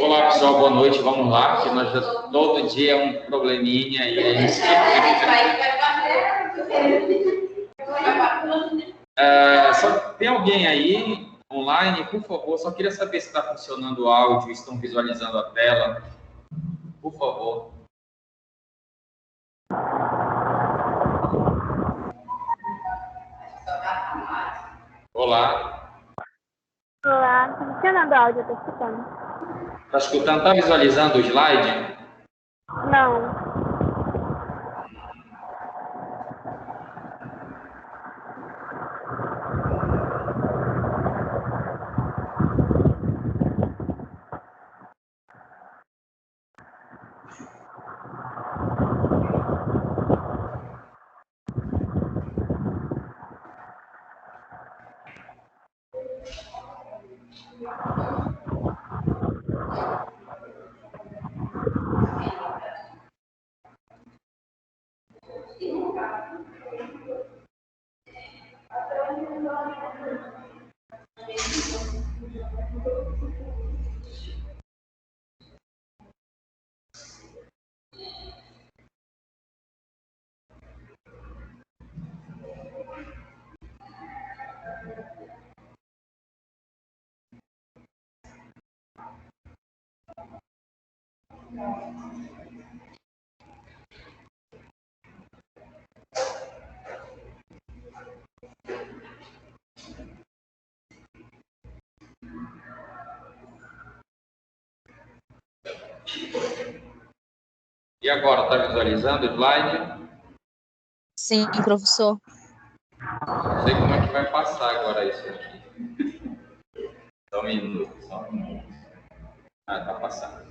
Olá, pessoal, boa noite. Vamos lá, que nós todo dia é um probleminha e a gente tem alguém aí online, por favor? Só queria saber se está funcionando o áudio, estão visualizando a tela, por favor. Olá. Olá, tá funcionando o áudio, eu tô escutando. Está escutando? Está visualizando o slide? Não. E agora, está visualizando o slide? Sim, professor. Não sei como é que vai passar agora isso aqui. Só um minuto, só um minuto. Ah, está passando.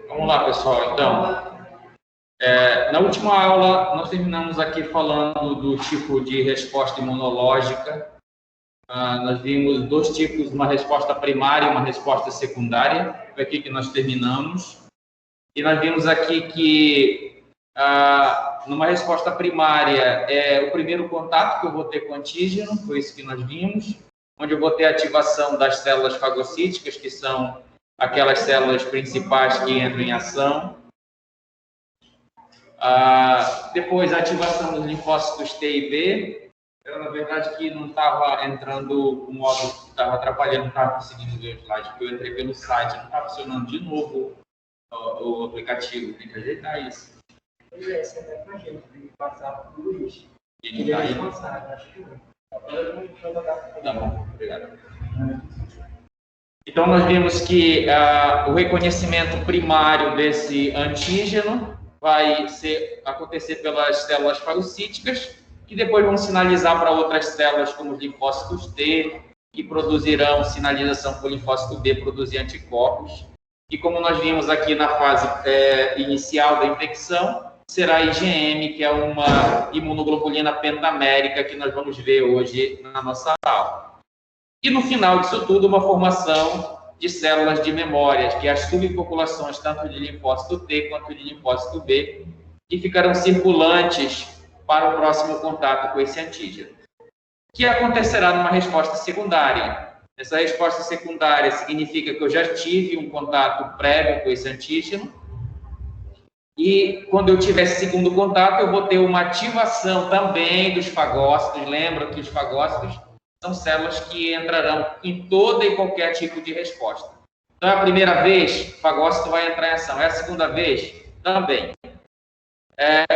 Vamos lá, pessoal. Então, na última aula, nós terminamos aqui falando do tipo de resposta imunológica. Nós vimos dois tipos, uma resposta primária e uma resposta secundária. Foi aqui que nós terminamos. E nós vimos aqui que, numa resposta primária, é o primeiro contato que eu vou ter com o antígeno, foi isso que nós vimos, onde eu vou ter a ativação das células fagocíticas, que são aquelas células principais que entram em ação. Depois, a ativação dos linfócitos T e B. Eu, na verdade, que não estava entrando o modo que estava atrapalhando, não estava conseguindo ver o slide, porque eu entrei pelo site, não está funcionando de novo o aplicativo. Tem que ajeitar isso. Você vai com a gente, tem que passar por isso. Ele está aí? Acho que não. Tá bom, obrigado. Então, nós vimos que o reconhecimento primário desse antígeno vai acontecer pelas células fagocíticas, que depois vão sinalizar para outras células, como os linfócitos T, que produzirão sinalização para o linfócito B produzir anticorpos. E como nós vimos aqui na fase inicial da infecção, será a IgM, que é uma imunoglobulina pentamérica, que nós vamos ver hoje na nossa aula. E no final disso tudo, uma formação de células de memórias, que é as subpopulações tanto de linfócito T quanto de linfócito B, que ficarão circulantes para o próximo contato com esse antígeno, que acontecerá numa resposta secundária. Essa resposta secundária significa que eu já tive um contato prévio com esse antígeno, e quando eu tiver esse segundo contato, eu vou ter uma ativação também dos fagócitos. Lembra que os fagócitos são células que entrarão em toda e qualquer tipo de resposta. Então, a primeira vez, o fagócito vai entrar em ação. É a segunda vez? Também.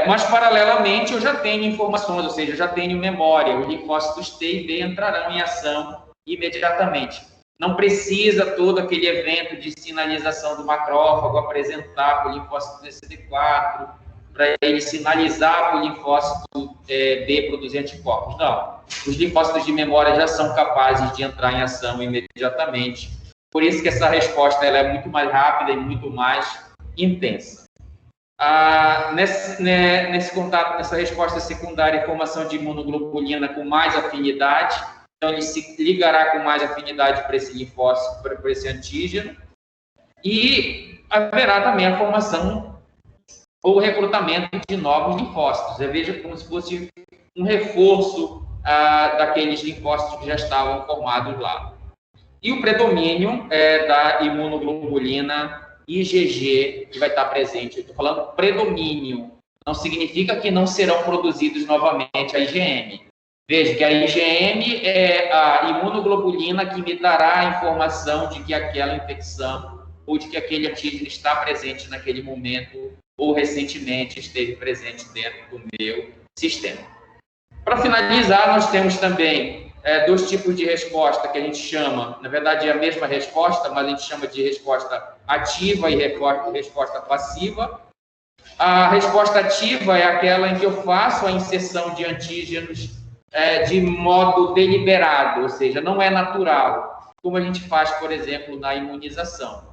Mas, paralelamente, eu já tenho informações, ou seja, eu já tenho memória. Os linfócitos T e B entrarão em ação imediatamente. Não precisa todo aquele evento de sinalização do macrófago apresentar para o linfócito CD4, para ele sinalizar para o linfócito B produzir anticorpos. Não. Os linfócitos de memória já são capazes de entrar em ação imediatamente. Por isso que essa resposta ela é muito mais rápida e muito mais intensa. Nesse contato, nessa resposta secundária, formação de imunoglobulina com mais afinidade, então ele se ligará com mais afinidade para esse linfócito, para esse antígeno, e haverá também a formação ou recrutamento de novos linfócitos. Veja como se fosse um reforço daqueles linfócitos que já estavam formados lá. E o predomínio da imunoglobulina IgG que vai estar presente. Eu estou falando predomínio. Não significa que não serão produzidos novamente a IgM. Veja que a IgM é a imunoglobulina que me dará a informação de que aquela infecção ou de que aquele antígeno está presente naquele momento ou recentemente esteve presente dentro do meu sistema. Para finalizar, nós temos também dois tipos de resposta que a gente chama, na verdade é a mesma resposta, mas a gente chama de resposta ativa e resposta passiva. A resposta ativa é aquela em que eu faço a inserção de antígenos de modo deliberado, ou seja, não é natural, como a gente faz, por exemplo, na imunização.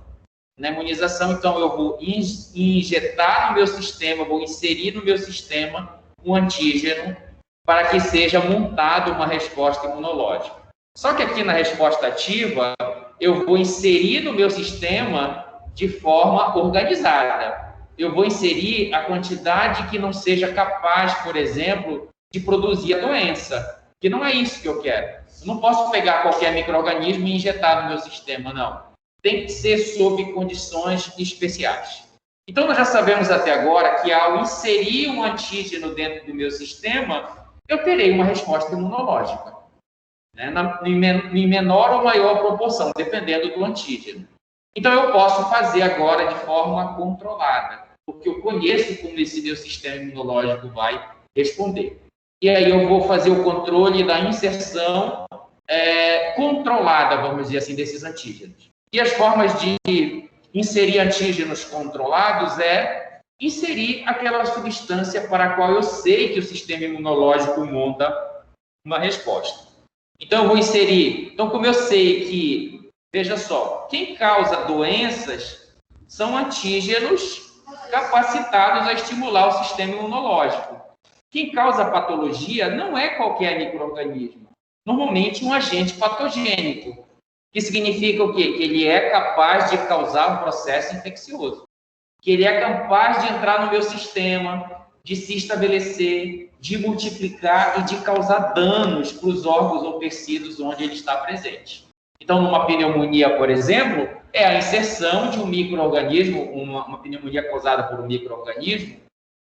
Na imunização, então, eu vou injetar no meu sistema, vou inserir no meu sistema um antígeno para que seja montada uma resposta imunológica. Só que aqui na resposta ativa, eu vou inserir no meu sistema de forma organizada. Eu vou inserir a quantidade que não seja capaz, por exemplo, de produzir a doença, que não é isso que eu quero. Eu não posso pegar qualquer micro-organismo e injetar no meu sistema, não. Tem que ser sob condições especiais. Então, nós já sabemos até agora que ao inserir um antígeno dentro do meu sistema, eu terei uma resposta imunológica, né? Em menor ou maior proporção, dependendo do antígeno. Então, eu posso fazer agora de forma controlada, porque eu conheço como esse meu sistema imunológico vai responder. E aí eu vou fazer o controle da inserção controlada, vamos dizer assim, desses antígenos. E as formas de inserir antígenos controlados é inserir aquela substância para a qual eu sei que o sistema imunológico monta uma resposta. Então, eu vou inserir... Então, como eu sei que, veja só, quem causa doenças são antígenos capacitados a estimular o sistema imunológico. Quem causa patologia não é qualquer micro-organismo. Normalmente, um agente patogênico, que significa o quê? Que ele é capaz de causar um processo infeccioso. Que ele é capaz de entrar no meu sistema, de se estabelecer, de multiplicar e de causar danos para os órgãos ou tecidos onde ele está presente. Então, numa pneumonia, por exemplo, é a inserção de um micro-organismo, uma pneumonia causada por um micro-organismo,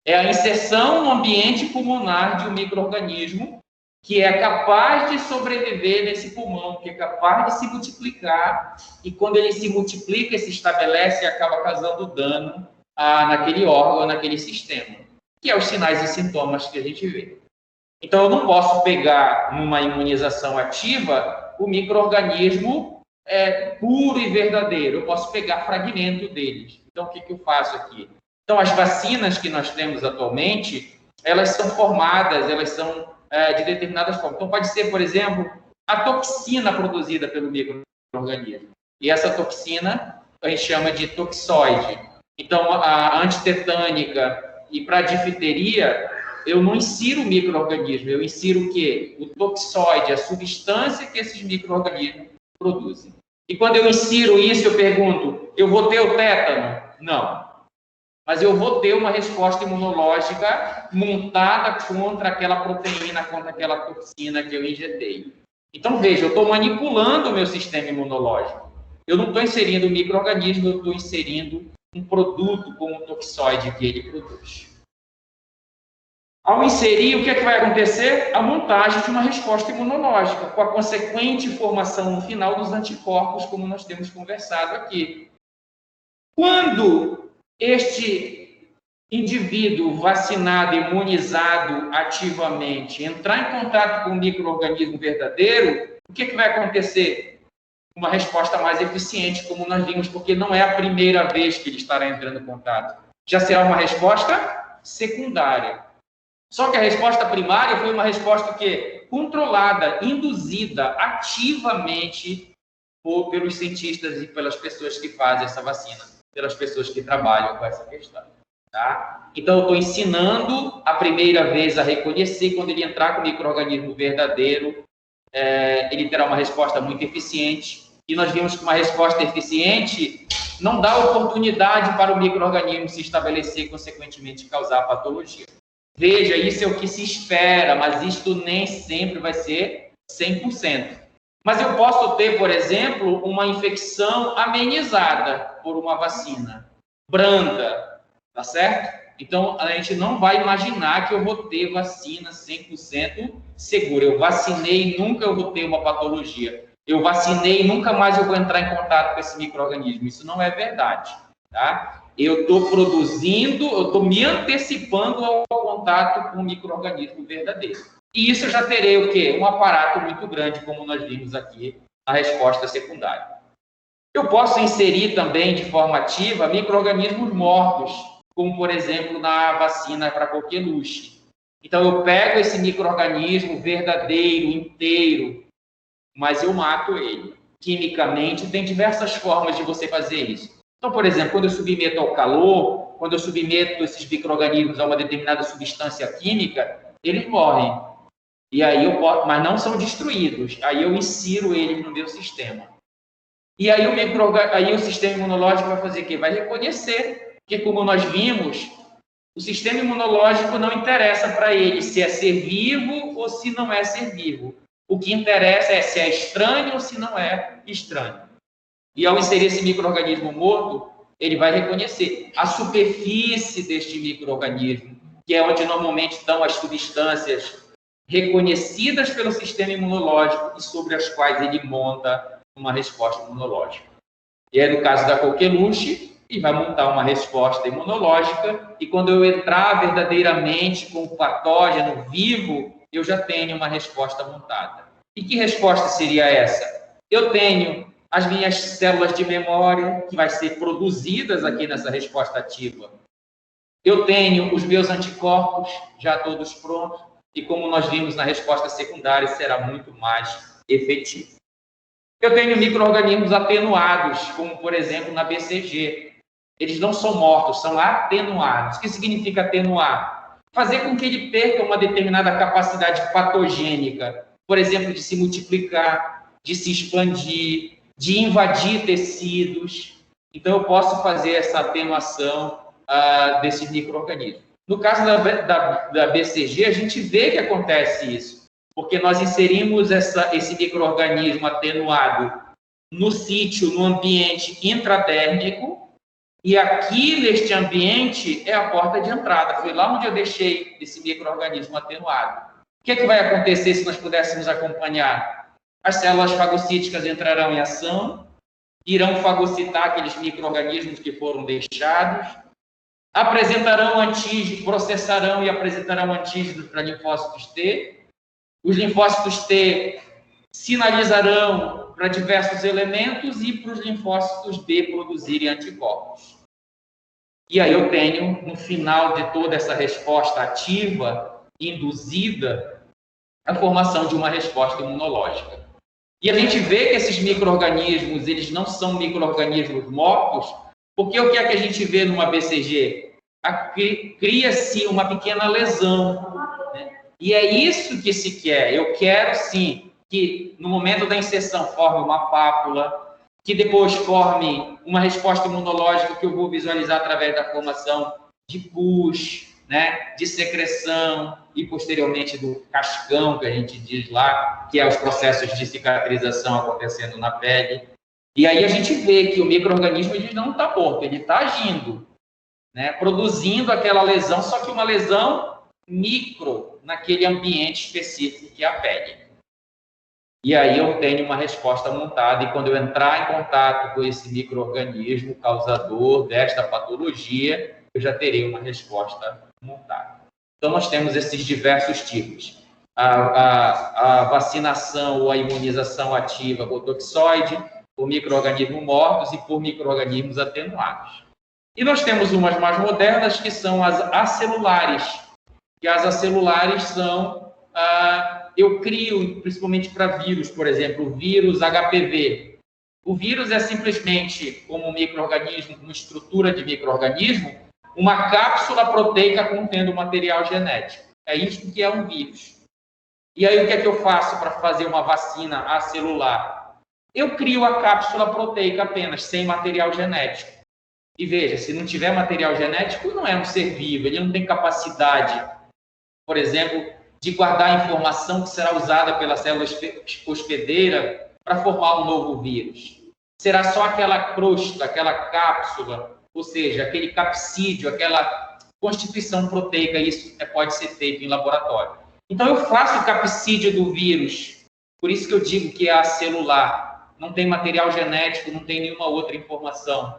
é a inserção no ambiente pulmonar de um micro-organismo que é capaz de sobreviver nesse pulmão, que é capaz de se multiplicar, e quando ele se multiplica e se estabelece, acaba causando dano naquele órgão, naquele sistema, que é os sinais e sintomas que a gente vê. Então, eu não posso pegar, numa imunização ativa, o micro-organismo puro e verdadeiro, eu posso pegar fragmento deles. Então, o que eu faço aqui? Então, as vacinas que nós temos atualmente, elas são formadas, elas são de determinadas formas. Então, pode ser, por exemplo, a toxina produzida pelo micro-organismo. E essa toxina a gente chama de toxoide. Então, a antitetânica e para a difteria, eu não insiro o micro-organismo, eu insiro o quê? O toxoide, a substância que esses micro-organismos produzem. E quando eu insiro isso, eu pergunto, eu vou ter o tétano? Não. Mas eu vou ter uma resposta imunológica montada contra aquela proteína, contra aquela toxina que eu injetei. Então, veja, eu estou manipulando o meu sistema imunológico. Eu não estou inserindo um micro-organismo, eu estou inserindo um produto como o toxoide que ele produz. Ao inserir, o que é que vai acontecer? A montagem de uma resposta imunológica, com a consequente formação no final dos anticorpos, como nós temos conversado aqui. Quando este indivíduo vacinado, imunizado ativamente, entrar em contato com o micro-organismo verdadeiro, o que vai acontecer? Uma resposta mais eficiente, como nós vimos, porque não é a primeira vez que ele estará entrando em contato. Já será uma resposta secundária. Só que a resposta primária foi uma resposta que controlada, induzida ativamente pelos cientistas e pelas pessoas que fazem essa vacina, pelas pessoas que trabalham com essa questão. Tá? Então, eu estou ensinando a primeira vez a reconhecer, quando ele entrar com o micro-organismo verdadeiro, ele terá uma resposta muito eficiente. E nós vimos que uma resposta eficiente não dá oportunidade para o micro-organismo se estabelecer e, consequentemente, causar patologia. Veja, isso é o que se espera, mas isto nem sempre vai ser 100%. Mas eu posso ter, por exemplo, uma infecção amenizada por uma vacina branda, tá certo? Então, a gente não vai imaginar que eu vou ter vacina 100% segura. Eu vacinei e nunca eu vou ter uma patologia. Eu vacinei e nunca mais eu vou entrar em contato com esse micro-organismo. Isso não é verdade, tá? Eu estou produzindo, eu estou me antecipando ao contato com o micro-organismo verdadeiro. E isso eu já terei o quê? Um aparato muito grande, como nós vimos aqui na resposta secundária. Eu posso inserir também, de forma ativa, micro-organismos mortos, como, por exemplo, na vacina para coqueluche. Então, eu pego esse micro-organismo verdadeiro, inteiro, mas eu mato ele. Quimicamente, tem diversas formas de você fazer isso. Então, por exemplo, quando eu submeto ao calor, quando eu submeto esses micro-organismos a uma determinada substância química, eles morrem. E aí mas não são destruídos. Aí eu insiro eles no meu sistema. E aí o sistema imunológico vai fazer o quê? Vai reconhecer. Porque, como nós vimos, o sistema imunológico não interessa para ele se é ser vivo ou se não é ser vivo. O que interessa é se é estranho ou se não é estranho. E ao inserir esse micro-organismo morto, ele vai reconhecer a superfície deste micro-organismo, que é onde normalmente estão as substâncias reconhecidas pelo sistema imunológico e sobre as quais ele monta uma resposta imunológica. E é no caso da coqueluche, ele vai montar uma resposta imunológica, e quando eu entrar verdadeiramente com o patógeno vivo, eu já tenho uma resposta montada. E que resposta seria essa? Eu tenho as minhas células de memória, que vai ser produzidas aqui nessa resposta ativa. Eu tenho os meus anticorpos já todos prontos, e como nós vimos na resposta secundária, será muito mais efetivo. Eu tenho micro-organismos atenuados, como, por exemplo, na BCG. Eles não são mortos, são atenuados. O que significa atenuar? Fazer com que ele perca uma determinada capacidade patogênica, por exemplo, de se multiplicar, de se expandir, de invadir tecidos. Então, eu posso fazer essa atenuação desses micro-organismos. No caso da BCG, a gente vê que acontece isso, porque nós inserimos esse micro-organismo atenuado no sítio, no ambiente intradérmico, e aqui, neste ambiente, é a porta de entrada. Foi lá onde eu deixei esse micro-organismo atenuado. O que vai acontecer se nós pudéssemos acompanhar? As células fagocíticas entrarão em ação, irão fagocitar aqueles micro-organismos que foram deixados, apresentarão antígenos, processarão e apresentarão antígenos para linfócitos T. Os linfócitos T sinalizarão para diversos elementos e para os linfócitos B produzirem anticorpos. E aí eu tenho, no final de toda essa resposta ativa, induzida, a formação de uma resposta imunológica. E a gente vê que esses micro-organismos, eles não são micro-organismos mortos, porque o que é que a gente vê numa BCG? Cria-se uma pequena lesão, né? E é isso que se quer. Eu quero, sim, que no momento da inserção forme uma pápula, que depois forme uma resposta imunológica que eu vou visualizar através da formação de pus, né, de secreção e posteriormente do cascão, que a gente diz lá, que é os processos de cicatrização acontecendo na pele. E aí a gente vê que o micro-organismo ele não está morto, ele está agindo, né, produzindo aquela lesão, só que uma lesão micro naquele ambiente específico que é a pele. E aí eu tenho uma resposta montada, e quando eu entrar em contato com esse micro-organismo causador desta patologia, eu já terei uma resposta montada. Então, nós temos esses diversos tipos. A vacinação ou a imunização ativa por toxoide, por micro-organismos mortos e por micro-organismos atenuados. E nós temos umas mais modernas, que são as acelulares. E as acelulares são, eu crio, principalmente para vírus, por exemplo, o vírus HPV. O vírus é simplesmente, como um micro-organismo, uma estrutura de micro-organismo, uma cápsula proteica contendo material genético. É isso que é um vírus. E aí, o que é que eu faço para fazer uma vacina acelular? Eu crio a cápsula proteica apenas, sem material genético. E veja, se não tiver material genético, não é um ser vivo, ele não tem capacidade, por exemplo, de guardar a informação que será usada pela célula hospedeira para formar um novo vírus. Será só aquela crosta, aquela cápsula, ou seja, aquele capsídeo, aquela constituição proteica, isso pode ser feito em laboratório. Então, eu faço o capsídeo do vírus, por isso que eu digo que é acelular, não tem material genético, não tem nenhuma outra informação.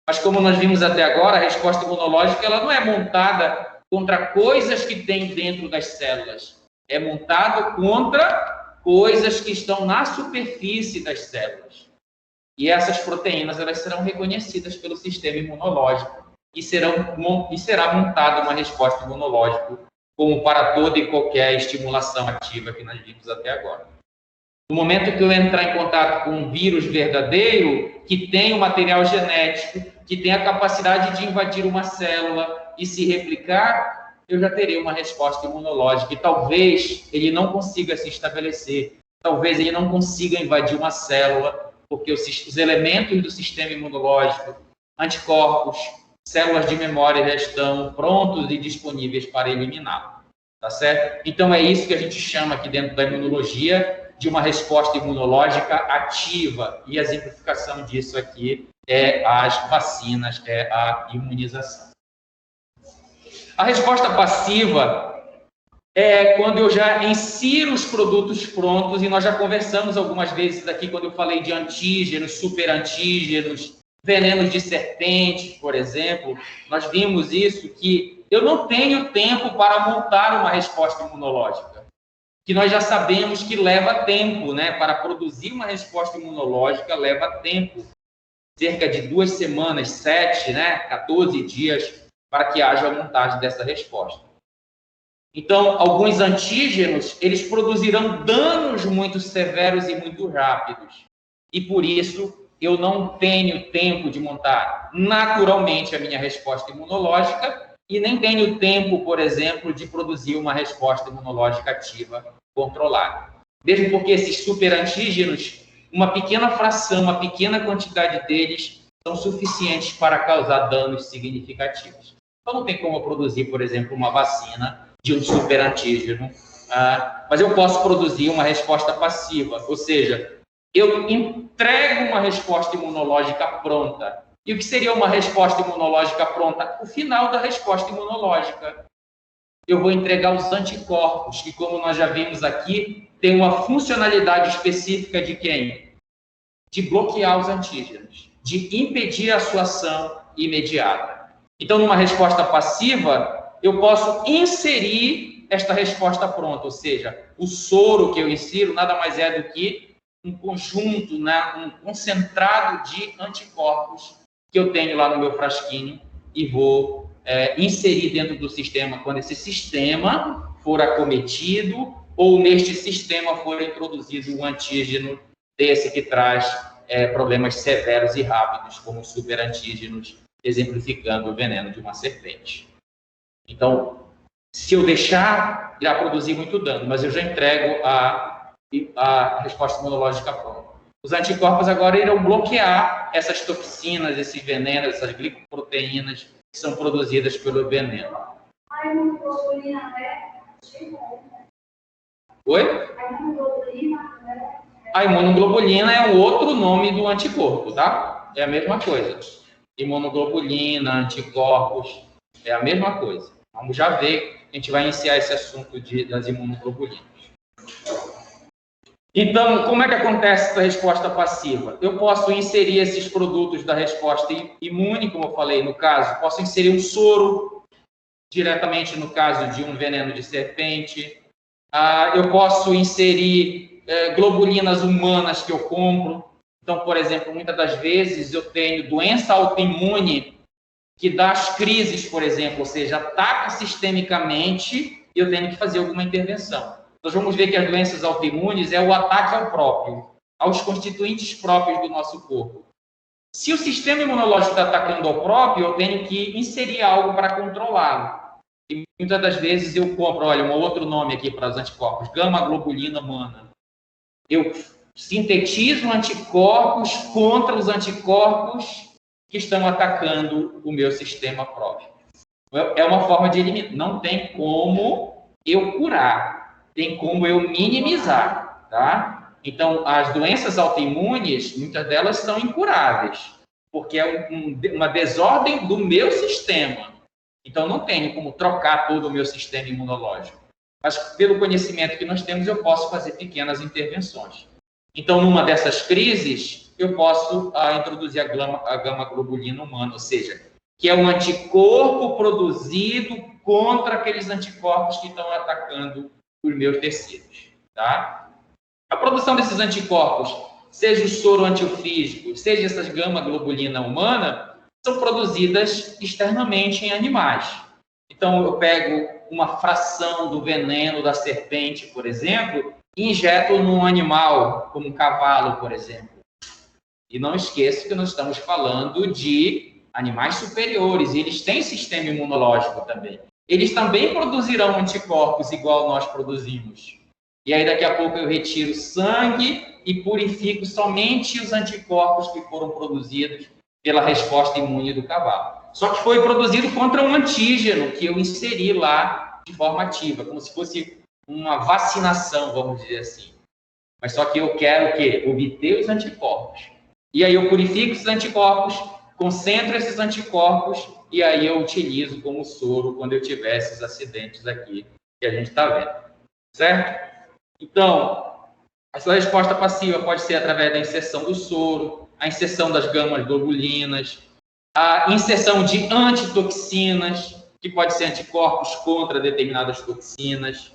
Mas como nós vimos até agora, a resposta imunológica ela não é montada contra coisas que tem dentro das células, é montada contra coisas que estão na superfície das células. E essas proteínas elas serão reconhecidas pelo sistema imunológico e será montada uma resposta imunológica como para toda e qualquer estimulação ativa que nós vimos até agora. No momento que eu entrar em contato com um vírus verdadeiro, que tem o material genético, que tem a capacidade de invadir uma célula e se replicar, eu já terei uma resposta imunológica. E talvez ele não consiga se estabelecer, talvez ele não consiga invadir uma célula, porque os elementos do sistema imunológico, anticorpos, células de memória já estão prontos e disponíveis para eliminá-lo. Tá certo? Então, é isso que a gente chama aqui dentro da imunologia de uma resposta imunológica ativa. E a exemplificação disso aqui é as vacinas, é a imunização. A resposta passiva é quando eu já insiro os produtos prontos, e nós já conversamos algumas vezes aqui quando eu falei de antígenos, superantígenos, venenos de serpente, por exemplo. Nós vimos isso, que eu não tenho tempo para montar uma resposta imunológica, que nós já sabemos que leva tempo, né? Para produzir uma resposta imunológica leva tempo, cerca de 2 semanas, 7, né? 14 dias, para que haja a montagem dessa resposta. Então, alguns antígenos, eles produzirão danos muito severos e muito rápidos. E por isso, eu não tenho tempo de montar naturalmente a minha resposta imunológica e nem tenho tempo, por exemplo, de produzir uma resposta imunológica ativa controlada. Mesmo porque esses superantígenos, uma pequena fração, uma pequena quantidade deles são suficientes para causar danos significativos. Então, não tem como eu produzir, por exemplo, uma vacina de um superantígeno, mas eu posso produzir uma resposta passiva, ou seja, eu entrego uma resposta imunológica pronta. E o que seria uma resposta imunológica pronta? O final da resposta imunológica. Eu vou entregar os anticorpos, que, como nós já vimos aqui, tem uma funcionalidade específica de quem? De bloquear os antígenos, de impedir a sua ação imediata. Então, numa resposta passiva, eu posso inserir esta resposta pronta, ou seja, o soro que eu insiro nada mais é do que um conjunto, né, um concentrado de anticorpos que eu tenho lá no meu frasquinho e vou inserir dentro do sistema quando esse sistema for acometido ou neste sistema for introduzido um antígeno desse que traz problemas severos e rápidos, como os superantígenos, exemplificando o veneno de uma serpente. Então, se eu deixar, irá produzir muito dano, mas eu já entrego a resposta imunológica pronta. Os anticorpos agora irão bloquear essas toxinas, esses venenos, essas glicoproteínas que são produzidas pelo veneno. A imunoglobulina é Oi? A imunoglobulina A imunoglobulina é um outro nome do anticorpo, tá? É a mesma coisa. Imunoglobulina, anticorpos, é a mesma coisa. Vamos já ver, a gente vai iniciar esse assunto das imunoglobulinas. Então, como é que acontece essa resposta passiva? Eu posso inserir esses produtos da resposta imune, como eu falei no caso, posso inserir um soro diretamente no caso de um veneno de serpente. Eu posso inserir globulinas humanas que eu compro. Então, por exemplo, muitas das vezes eu tenho doença autoimune que dá as crises, por exemplo, ou seja, ataca sistemicamente e eu tenho que fazer alguma intervenção. Nós vamos ver que as doenças autoimunes é o ataque ao próprio, aos constituintes próprios do nosso corpo. Se o sistema imunológico está atacando ao próprio, eu tenho que inserir algo para controlá-lo. E muitas das vezes eu compro, olha, um outro nome aqui para os anticorpos, gama-globulina humana. Eu sintetizo anticorpos contra os anticorpos que estão atacando o meu sistema próprio. É uma forma de eliminar. Não tem como eu curar, tem como eu minimizar, tá? Então, as doenças autoimunes, muitas delas são incuráveis, porque é uma desordem do meu sistema. Então, não tenho como trocar todo o meu sistema imunológico. Mas, pelo conhecimento que nós temos, eu posso fazer pequenas intervenções. Então, numa dessas crises, eu posso introduzir a gama-globulina humana, ou seja, que é um anticorpo produzido contra aqueles anticorpos que estão atacando os meus tecidos, tá? A produção desses anticorpos, seja o soro antiofígico, seja essas gama-globulina humana, são produzidas externamente em animais. Então, eu pego uma fração do veneno da serpente, por exemplo, e injeto num animal, como um cavalo, por exemplo. E não esqueça que nós estamos falando de animais superiores, e eles têm sistema imunológico também. Eles também produzirão anticorpos igual nós produzimos. E aí, daqui a pouco, eu retiro sangue e purifico somente os anticorpos que foram produzidos pela resposta imune do cavalo. Só que foi produzido contra um antígeno que eu inseri lá de forma ativa, como se fosse uma vacinação, vamos dizer assim. Mas só que eu quero o quê? Obter os anticorpos. E aí eu purifico esses anticorpos, concentro esses anticorpos e aí eu utilizo como soro quando eu tiver esses acidentes aqui que a gente está vendo. Certo? Então, essa resposta passiva pode ser através da inserção do soro, a inserção das gamas-globulinas, a inserção de antitoxinas, que pode ser anticorpos contra determinadas toxinas.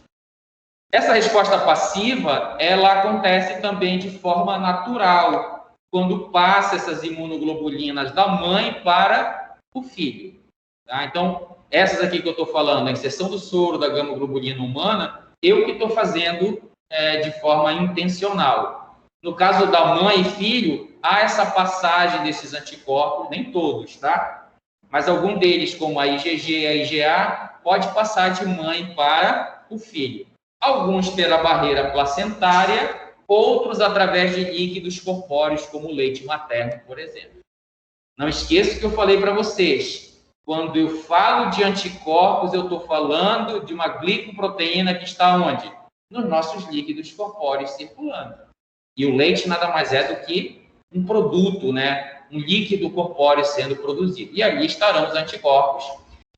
Essa resposta passiva, ela acontece também de forma natural, quando passa essas imunoglobulinas da mãe para o filho. Tá? Então, essas aqui que eu estou falando, a inserção do soro da gama-globulina humana, eu que estou fazendo de forma intencional. No caso da mãe e filho, há essa passagem desses anticorpos, nem todos, tá? Mas algum deles, como a IgG e a IgA, pode passar de mãe para o filho. Alguns pela barreira placentária, outros através de líquidos corpóreos, como o leite materno, por exemplo. Não esqueça que eu falei para vocês, quando eu falo de anticorpos, eu estou falando de uma glicoproteína que está onde? Nos nossos líquidos corpóreos circulando. E o leite nada mais é do que um produto, né? Um líquido corpóreo sendo produzido. E ali estarão os anticorpos,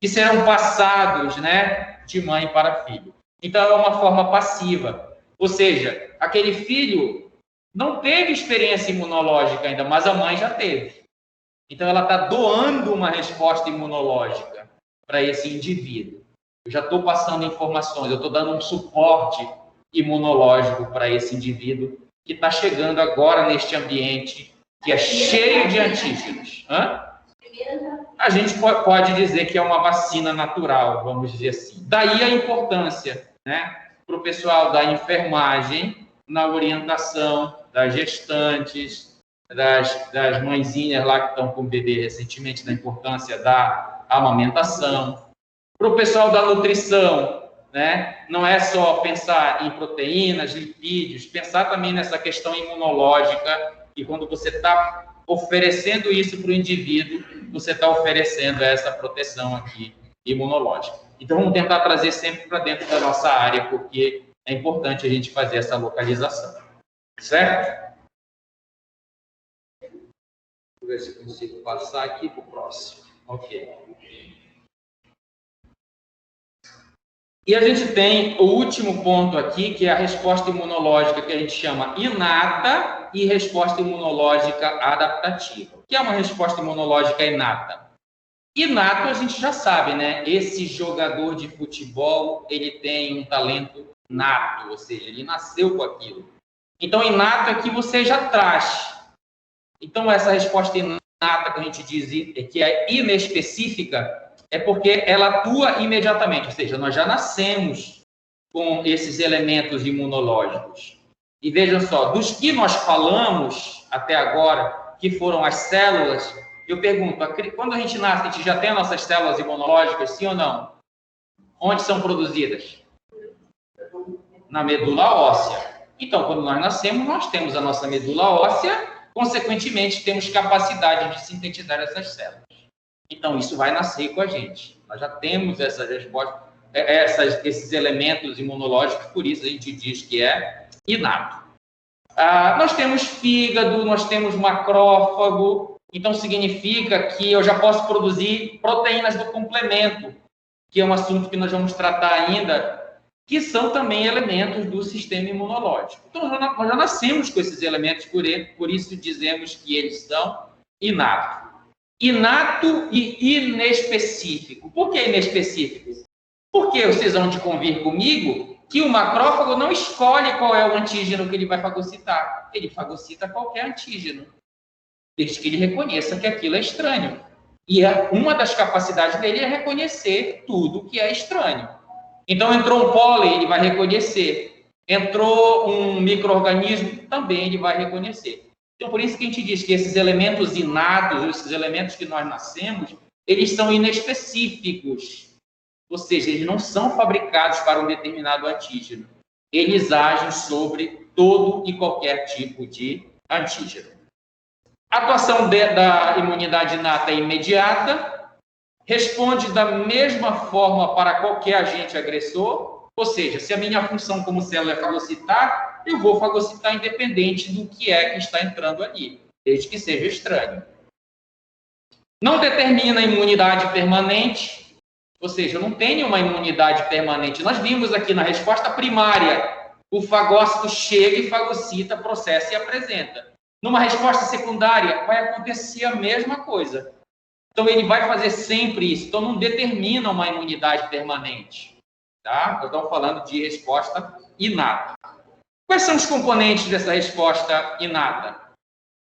que serão passados, né, de mãe para filho. Então, é uma forma passiva. Ou seja, aquele filho não teve experiência imunológica ainda, mas a mãe já teve. Então, ela está doando uma resposta imunológica para esse indivíduo. Eu já estou passando informações, eu estou dando um suporte imunológico para esse indivíduo que está chegando agora neste ambiente que é cheio de antígenos. A gente pode dizer que é uma vacina natural, vamos dizer assim. Daí a importância, né, para o pessoal da enfermagem na orientação das gestantes, das mãezinhas lá que estão com o bebê recentemente, da importância da amamentação. Para o pessoal da nutrição, né, não é só pensar em proteínas, lipídios, pensar também nessa questão imunológica, e quando você está oferecendo isso para o indivíduo, você está oferecendo essa proteção aqui imunológica. Então, vamos tentar trazer sempre para dentro da nossa área, porque é importante a gente fazer essa localização. Certo? Vou ver se eu consigo passar aqui para o próximo. Ok. E a gente tem o último ponto aqui, que é a resposta imunológica, que a gente chama inata, e resposta imunológica adaptativa. O que é uma resposta imunológica inata? Inato a gente já sabe, né? Esse jogador de futebol, ele tem um talento nato, ou seja, ele nasceu com aquilo. Então, inato é que você já traz. Então, essa resposta inata que a gente diz que é inespecífica, é porque ela atua imediatamente, ou seja, nós já nascemos com esses elementos imunológicos. E vejam só, dos que nós falamos até agora, que foram as células, eu pergunto, quando a gente nasce, a gente já tem as nossas células imunológicas, sim ou não? Onde são produzidas? Na medula óssea. Então, quando nós nascemos, nós temos a nossa medula óssea, consequentemente, temos capacidade de sintetizar essas células. Então, isso vai nascer com a gente. Nós já temos essas respostas, esses elementos imunológicos, por isso a gente diz que é inato. Nós temos fígado, nós temos macrófago, então significa que eu já posso produzir proteínas do complemento, que é um assunto que nós vamos tratar ainda, que são também elementos do sistema imunológico. Então, nós já nascemos com esses elementos, por isso dizemos que eles são inatos. Inato e inespecífico. Por que inespecífico? Porque vocês vão de convir comigo que o macrófago não escolhe qual é o antígeno que ele vai fagocitar. Ele fagocita qualquer antígeno, desde que ele reconheça que aquilo é estranho. E uma das capacidades dele é reconhecer tudo que é estranho. Então, entrou um pólen, ele vai reconhecer. Entrou um micro-organismo, também ele vai reconhecer. Então, por isso que a gente diz que esses elementos inatos, esses elementos que nós nascemos, eles são inespecíficos. Ou seja, eles não são fabricados para um determinado antígeno. Eles agem sobre todo e qualquer tipo de antígeno. A atuação da imunidade inata é imediata, responde da mesma forma para qualquer agente agressor, ou seja, se a minha função como célula é fagocitar, eu vou fagocitar independente do que é que está entrando ali, desde que seja estranho. Não determina imunidade permanente, ou seja, eu não tenho uma imunidade permanente. Nós vimos aqui na resposta primária, o fagócito chega e fagocita, processa e apresenta. Numa resposta secundária, vai acontecer a mesma coisa. Então, ele vai fazer sempre isso. Então, não determina uma imunidade permanente. Tá? Eu estou falando de resposta inata. Quais são os componentes dessa resposta inata?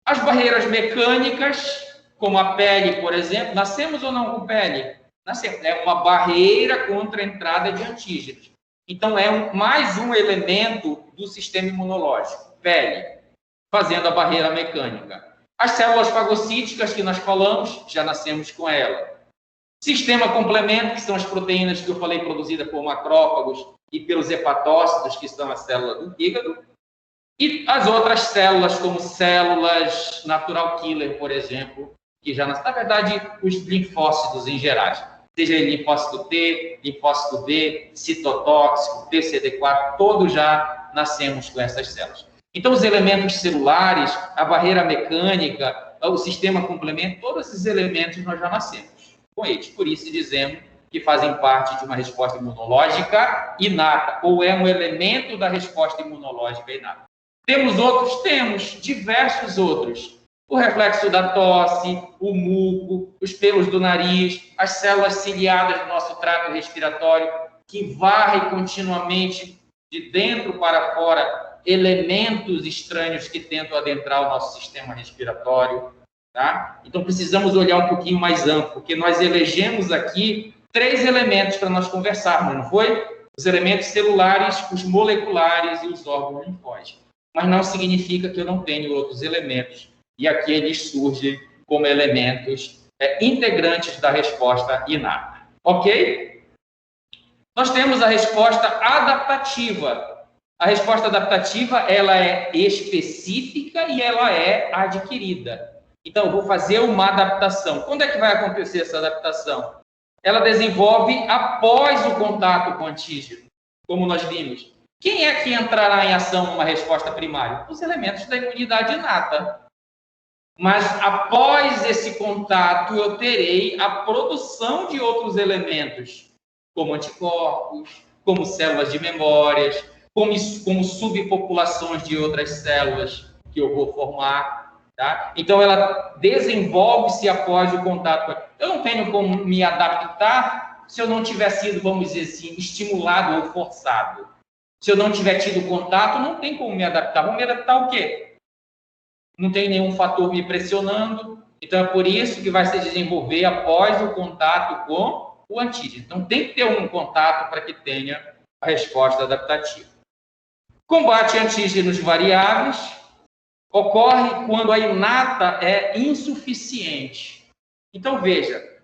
As barreiras mecânicas, como a pele, por exemplo. Nascemos ou não com pele? Nascemos. É uma barreira contra a entrada de antígenos. Então, é mais um elemento do sistema imunológico. Pele, fazendo a barreira mecânica. As células fagocíticas que nós falamos, já nascemos com ela. Sistema complemento, que são as proteínas que eu falei produzidas por macrófagos e pelos hepatócitos, que são as células do fígado. E as outras células, como células natural killer, por exemplo, que já nascem, na verdade, os linfócitos em geral. Seja linfócito T, linfócito B, citotóxico, TCD4, todos já nascemos com essas células. Então, os elementos celulares, a barreira mecânica, o sistema complemento, todos esses elementos nós já nascemos com eles. Por isso dizemos que fazem parte de uma resposta imunológica inata, ou é um elemento da resposta imunológica inata. Temos outros? Temos diversos outros. O reflexo da tosse, o muco, os pelos do nariz, as células ciliadas do nosso trato respiratório, que varrem continuamente de dentro para fora elementos estranhos que tentam adentrar o nosso sistema respiratório, tá? Então, precisamos olhar um pouquinho mais amplo, porque nós elegemos aqui 3 elementos para nós conversarmos, não foi? Os elementos celulares, os moleculares e os órgãos linfóides. Mas não significa que eu não tenho outros elementos, e aqui eles surgem como elementos integrantes da resposta inata. Ok? Nós temos a resposta adaptativa. A resposta adaptativa, ela é específica e ela é adquirida. Então, eu vou fazer uma adaptação. Quando é que vai acontecer essa adaptação? Ela desenvolve após o contato com o antígeno, como nós vimos. Quem é que entrará em ação numa resposta primária? Os elementos da imunidade inata. Mas, após esse contato, eu terei a produção de outros elementos, como anticorpos, como células de memórias, como subpopulações de outras células que eu vou formar. Tá? Então, ela desenvolve-se após o contato. Eu não tenho como me adaptar se eu não tiver sido, vamos dizer assim, estimulado ou forçado. Se eu não tiver tido contato, não tem como me adaptar. Vou me adaptar ao quê? Não tem nenhum fator me pressionando. Então, é por isso que vai se desenvolver após o contato com o antígeno. Então, tem que ter um contato para que tenha a resposta adaptativa. Combate a antígenos variáveis ocorre quando a inata é insuficiente. Então, veja,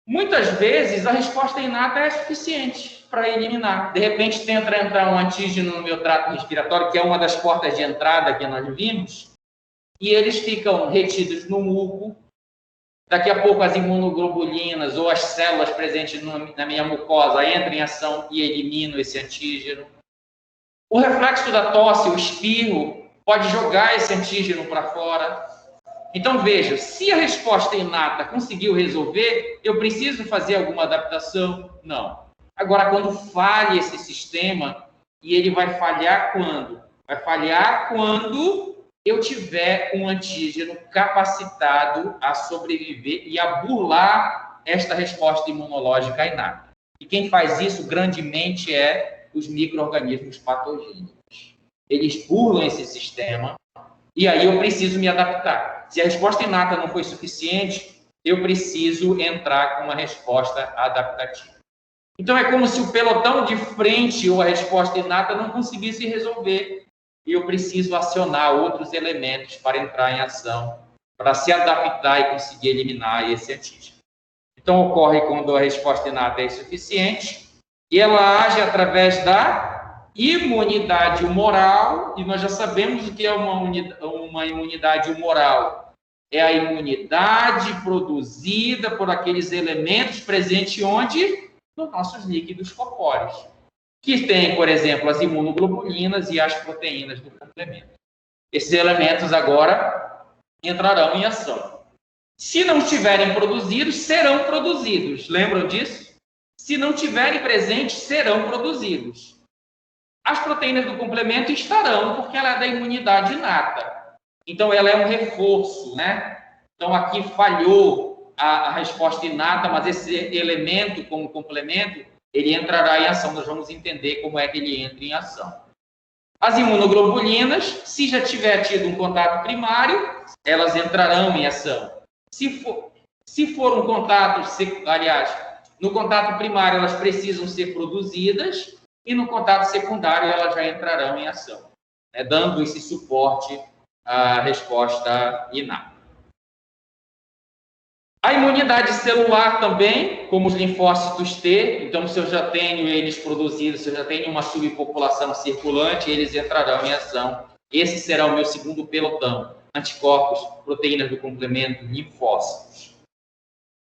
muitas vezes a resposta inata é suficiente para eliminar. De repente, tenta entrar um antígeno no meu trato respiratório, que é uma das portas de entrada que nós vimos, e eles ficam retidos no muco. Daqui a pouco as imunoglobulinas ou as células presentes na minha mucosa entram em ação e eliminam esse antígeno. O reflexo da tosse, o espirro, pode jogar esse antígeno para fora. Então, veja, se a resposta inata conseguiu resolver, eu preciso fazer alguma adaptação? Não. Agora, quando falha esse sistema, e ele vai falhar quando? Vai falhar quando eu tiver um antígeno capacitado a sobreviver e a burlar esta resposta imunológica inata. E quem faz isso grandemente é os micro-organismos patogênicos. Eles burlam esse sistema e aí eu preciso me adaptar. Se a resposta inata não foi suficiente, eu preciso entrar com uma resposta adaptativa. Então, é como se o pelotão de frente ou a resposta inata não conseguisse resolver. E eu preciso acionar outros elementos para entrar em ação, para se adaptar e conseguir eliminar esse antígeno. Então, ocorre quando a resposta inata é insuficiente e ela age através da imunidade humoral, e nós já sabemos o que é uma imunidade humoral. É a imunidade produzida por aqueles elementos presentes onde? Nos nossos líquidos corpóreos, que tem, por exemplo, as imunoglobulinas e as proteínas do complemento. Esses elementos agora entrarão em ação. Se não estiverem produzidos, serão produzidos. Lembram disso? Se não estiverem presentes, serão produzidos. As proteínas do complemento estarão, porque ela é da imunidade inata. Então, ela é um reforço, né? Então, aqui falhou a resposta inata, mas esse elemento como complemento, ele entrará em ação. Nós vamos entender como é que ele entra em ação. As imunoglobulinas, se já tiver tido um contato primário, elas entrarão em ação. Se for um contato, aliás, no contato primário elas precisam ser produzidas e no contato secundário elas já entrarão em ação, né, dando esse suporte à resposta inata. A imunidade celular também, como os linfócitos T, então se eu já tenho eles produzidos, se eu já tenho uma subpopulação circulante, eles entrarão em ação. Esse será o meu segundo pelotão: anticorpos, proteínas do complemento, linfócitos.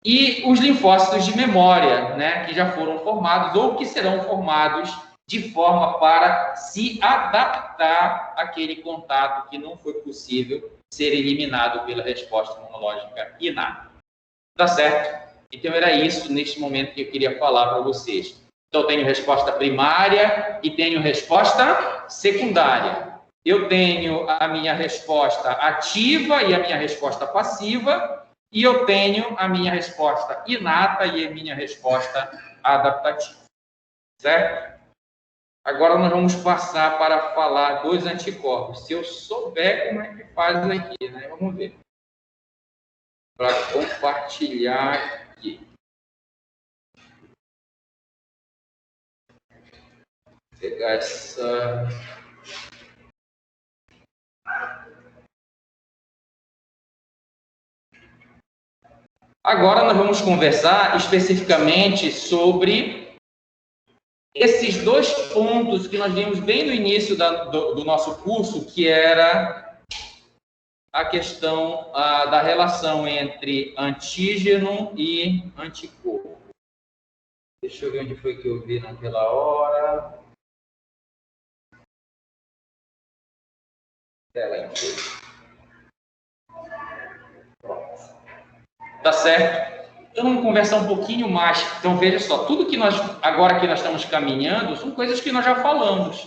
E os linfócitos de memória, né, que já foram formados ou que serão formados de forma para se adaptar àquele contato que não foi possível ser eliminado pela resposta imunológica inata. Tá certo? Então, era isso neste momento que eu queria falar para vocês. Então, eu tenho resposta primária e tenho resposta secundária. Eu tenho a minha resposta ativa e a minha resposta passiva, e eu tenho a minha resposta inata e a minha resposta adaptativa. Certo? Agora nós vamos passar para falar dos anticorpos. Se eu souber como é que faz aqui, né? Vamos ver. Para compartilhar aqui. Vou pegar essa. Agora nós vamos conversar especificamente sobre esses dois pontos que nós vimos bem no início do nosso curso, que era a questão da relação entre antígeno e anticorpo. Deixa eu ver onde foi que eu vi naquela hora. Tela inteira. Pronto. Tá certo? Então, vamos conversar um pouquinho mais. Então, veja só, tudo que agora que nós estamos caminhando, são coisas que nós já falamos.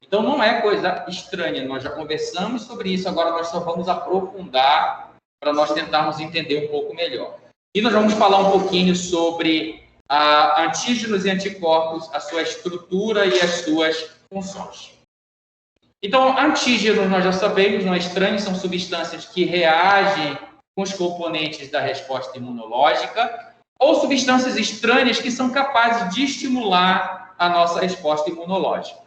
Então, não é coisa estranha, nós já conversamos sobre isso, agora nós só vamos aprofundar para nós tentarmos entender um pouco melhor. E nós vamos falar um pouquinho sobre antígenos e anticorpos, a sua estrutura e as suas funções. Então, antígenos, nós já sabemos, não é estranho, são substâncias que reagem com os componentes da resposta imunológica, ou substâncias estranhas que são capazes de estimular a nossa resposta imunológica.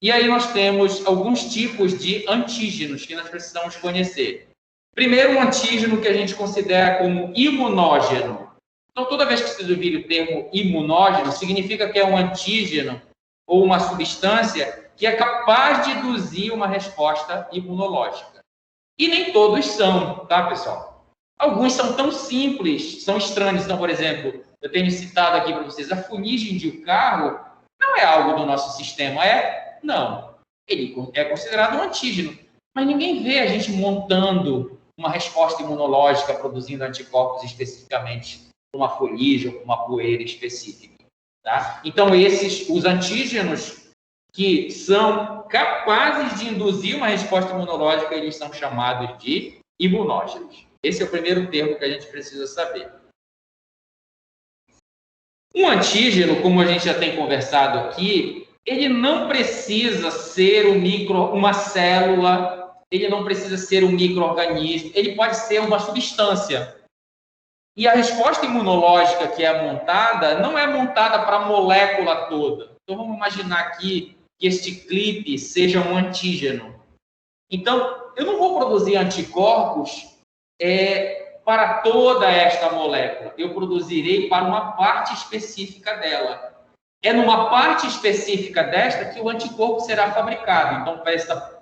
E aí nós temos alguns tipos de antígenos que nós precisamos conhecer. Primeiro, um antígeno que a gente considera como imunógeno. Então, toda vez que se ouvir o termo imunógeno, significa que é um antígeno ou uma substância que é capaz de induzir uma resposta imunológica. E nem todos são, tá, pessoal? Alguns são tão simples, são estranhos. Então, por exemplo, eu tenho citado aqui para vocês, a fuligem de um carro não é algo do nosso sistema, é? Não. Ele é considerado um antígeno. Mas ninguém vê a gente montando uma resposta imunológica, produzindo anticorpos especificamente para uma fuligem ou para uma poeira específica. Tá? Então, os antígenos que são capazes de induzir uma resposta imunológica, eles são chamados de imunógenos. Esse é o primeiro termo que a gente precisa saber. Um antígeno, como a gente já tem conversado aqui, ele não precisa ser uma célula, ele não precisa ser um micro-organismo, ele pode ser uma substância. E a resposta imunológica que é montada, não é montada para a molécula toda. Então, vamos imaginar aqui que este clipe seja um antígeno. Então, eu não vou produzir anticorpos para toda esta molécula. Eu produzirei para uma parte específica dela. É numa parte específica desta que o anticorpo será fabricado. Então, para esta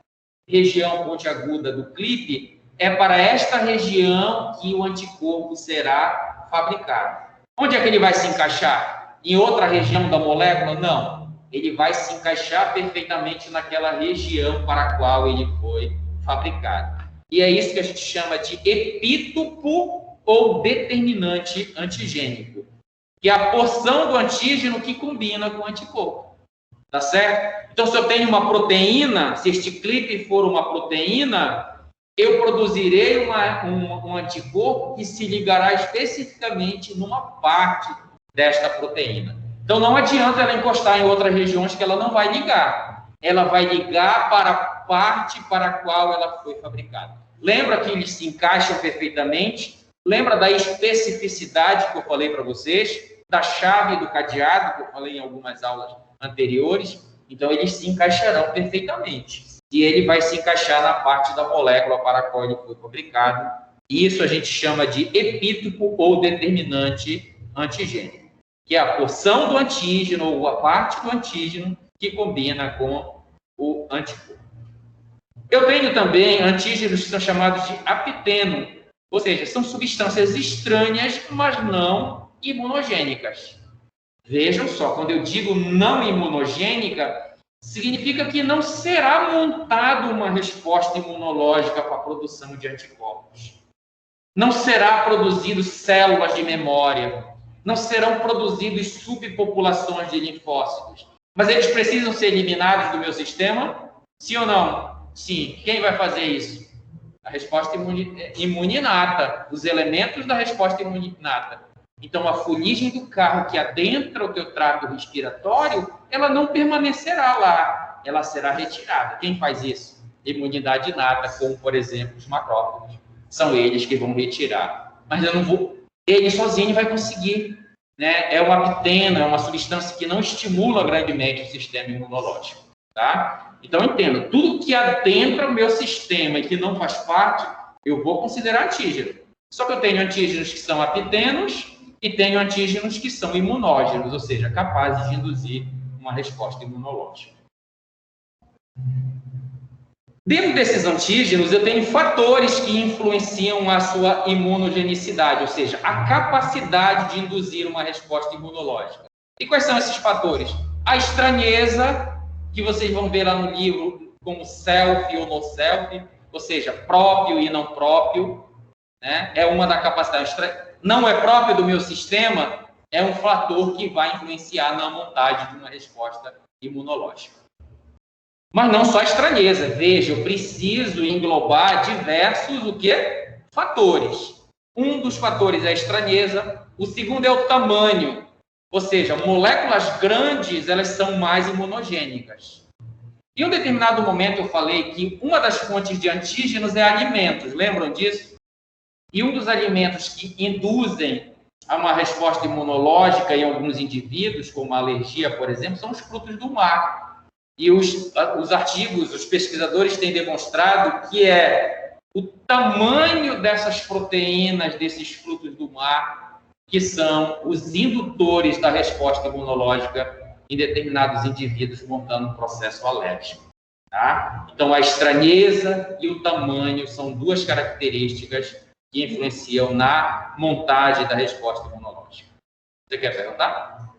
região pontiaguda do clipe, é para esta região que o anticorpo será fabricado. Onde é que ele vai se encaixar? Em outra região da molécula? Não. Ele vai se encaixar perfeitamente naquela região para a qual ele foi fabricado. E é isso que a gente chama de epítopo ou determinante antigênico, que é a porção do antígeno que combina com o anticorpo. Tá certo? Então, se eu tenho uma proteína, se este clipe for uma proteína, eu produzirei um anticorpo que se ligará especificamente numa parte desta proteína. Então, não adianta ela encostar em outras regiões que ela não vai ligar. Ela vai ligar para a parte para a qual ela foi fabricada. Lembra que eles se encaixam perfeitamente? Lembra da especificidade que eu falei para vocês? Da chave do cadeado, que eu falei em algumas aulas anteriores? Então, eles se encaixarão perfeitamente. E ele vai se encaixar na parte da molécula para a qual ele foi fabricado. Isso a gente chama de epítopo ou determinante antigênico, que é a porção do antígeno ou a parte do antígeno que combina com o anticorpo. Eu tenho também antígenos que são chamados de apiteno, ou seja, são substâncias estranhas, mas não imunogênicas. Vejam só, quando eu digo não imunogênica, significa que não será montada uma resposta imunológica para a produção de anticorpos. Não será produzido células de memória. Não serão produzidas subpopulações de linfócitos. Mas eles precisam ser eliminados do meu sistema? Sim ou não? Sim. Quem vai fazer isso? A resposta imuninata. Os elementos da resposta imuninata. Então, a fuligem do carro que adentra o teu trato respiratório, ela não permanecerá lá. Ela será retirada. Quem faz isso? Imunidade inata, como, por exemplo, os macrófagos. São eles que vão retirar. Mas eu não vou... Ele sozinho vai conseguir, né? É uma apiteno, é uma substância que não estimula grandemente o sistema imunológico, tá? Então, entenda, tudo que adentra o meu sistema e que não faz parte, eu vou considerar antígeno. Só que eu tenho antígenos que são apitenos e tenho antígenos que são imunógenos, ou seja, capazes de induzir uma resposta imunológica. Dentro desses antígenos, eu tenho fatores que influenciam a sua imunogenicidade, ou seja, a capacidade de induzir uma resposta imunológica. E quais são esses fatores? A estranheza, que vocês vão ver lá no livro como self ou no self, ou seja, próprio e não próprio, né? É uma da capacidade. não é próprio do meu sistema, é um fator que vai influenciar na montagem de uma resposta imunológica. Mas não só a estranheza. Veja, eu preciso englobar diversos o quê? Fatores. Um dos fatores é a estranheza, o segundo é o tamanho. Ou seja, moléculas grandes, elas são mais imunogênicas. Em um determinado momento eu falei que uma das fontes de antígenos é alimentos, lembram disso? E um dos alimentos que induzem a uma resposta imunológica em alguns indivíduos, como a alergia, por exemplo, são os frutos do mar. E os artigos, os pesquisadores têm demonstrado que é o tamanho dessas proteínas, desses frutos do mar, que são os indutores da resposta imunológica em determinados indivíduos montando um processo alérgico. Tá? Então, a estranheza e o tamanho são duas características que influenciam na montagem da resposta imunológica. Você quer perguntar?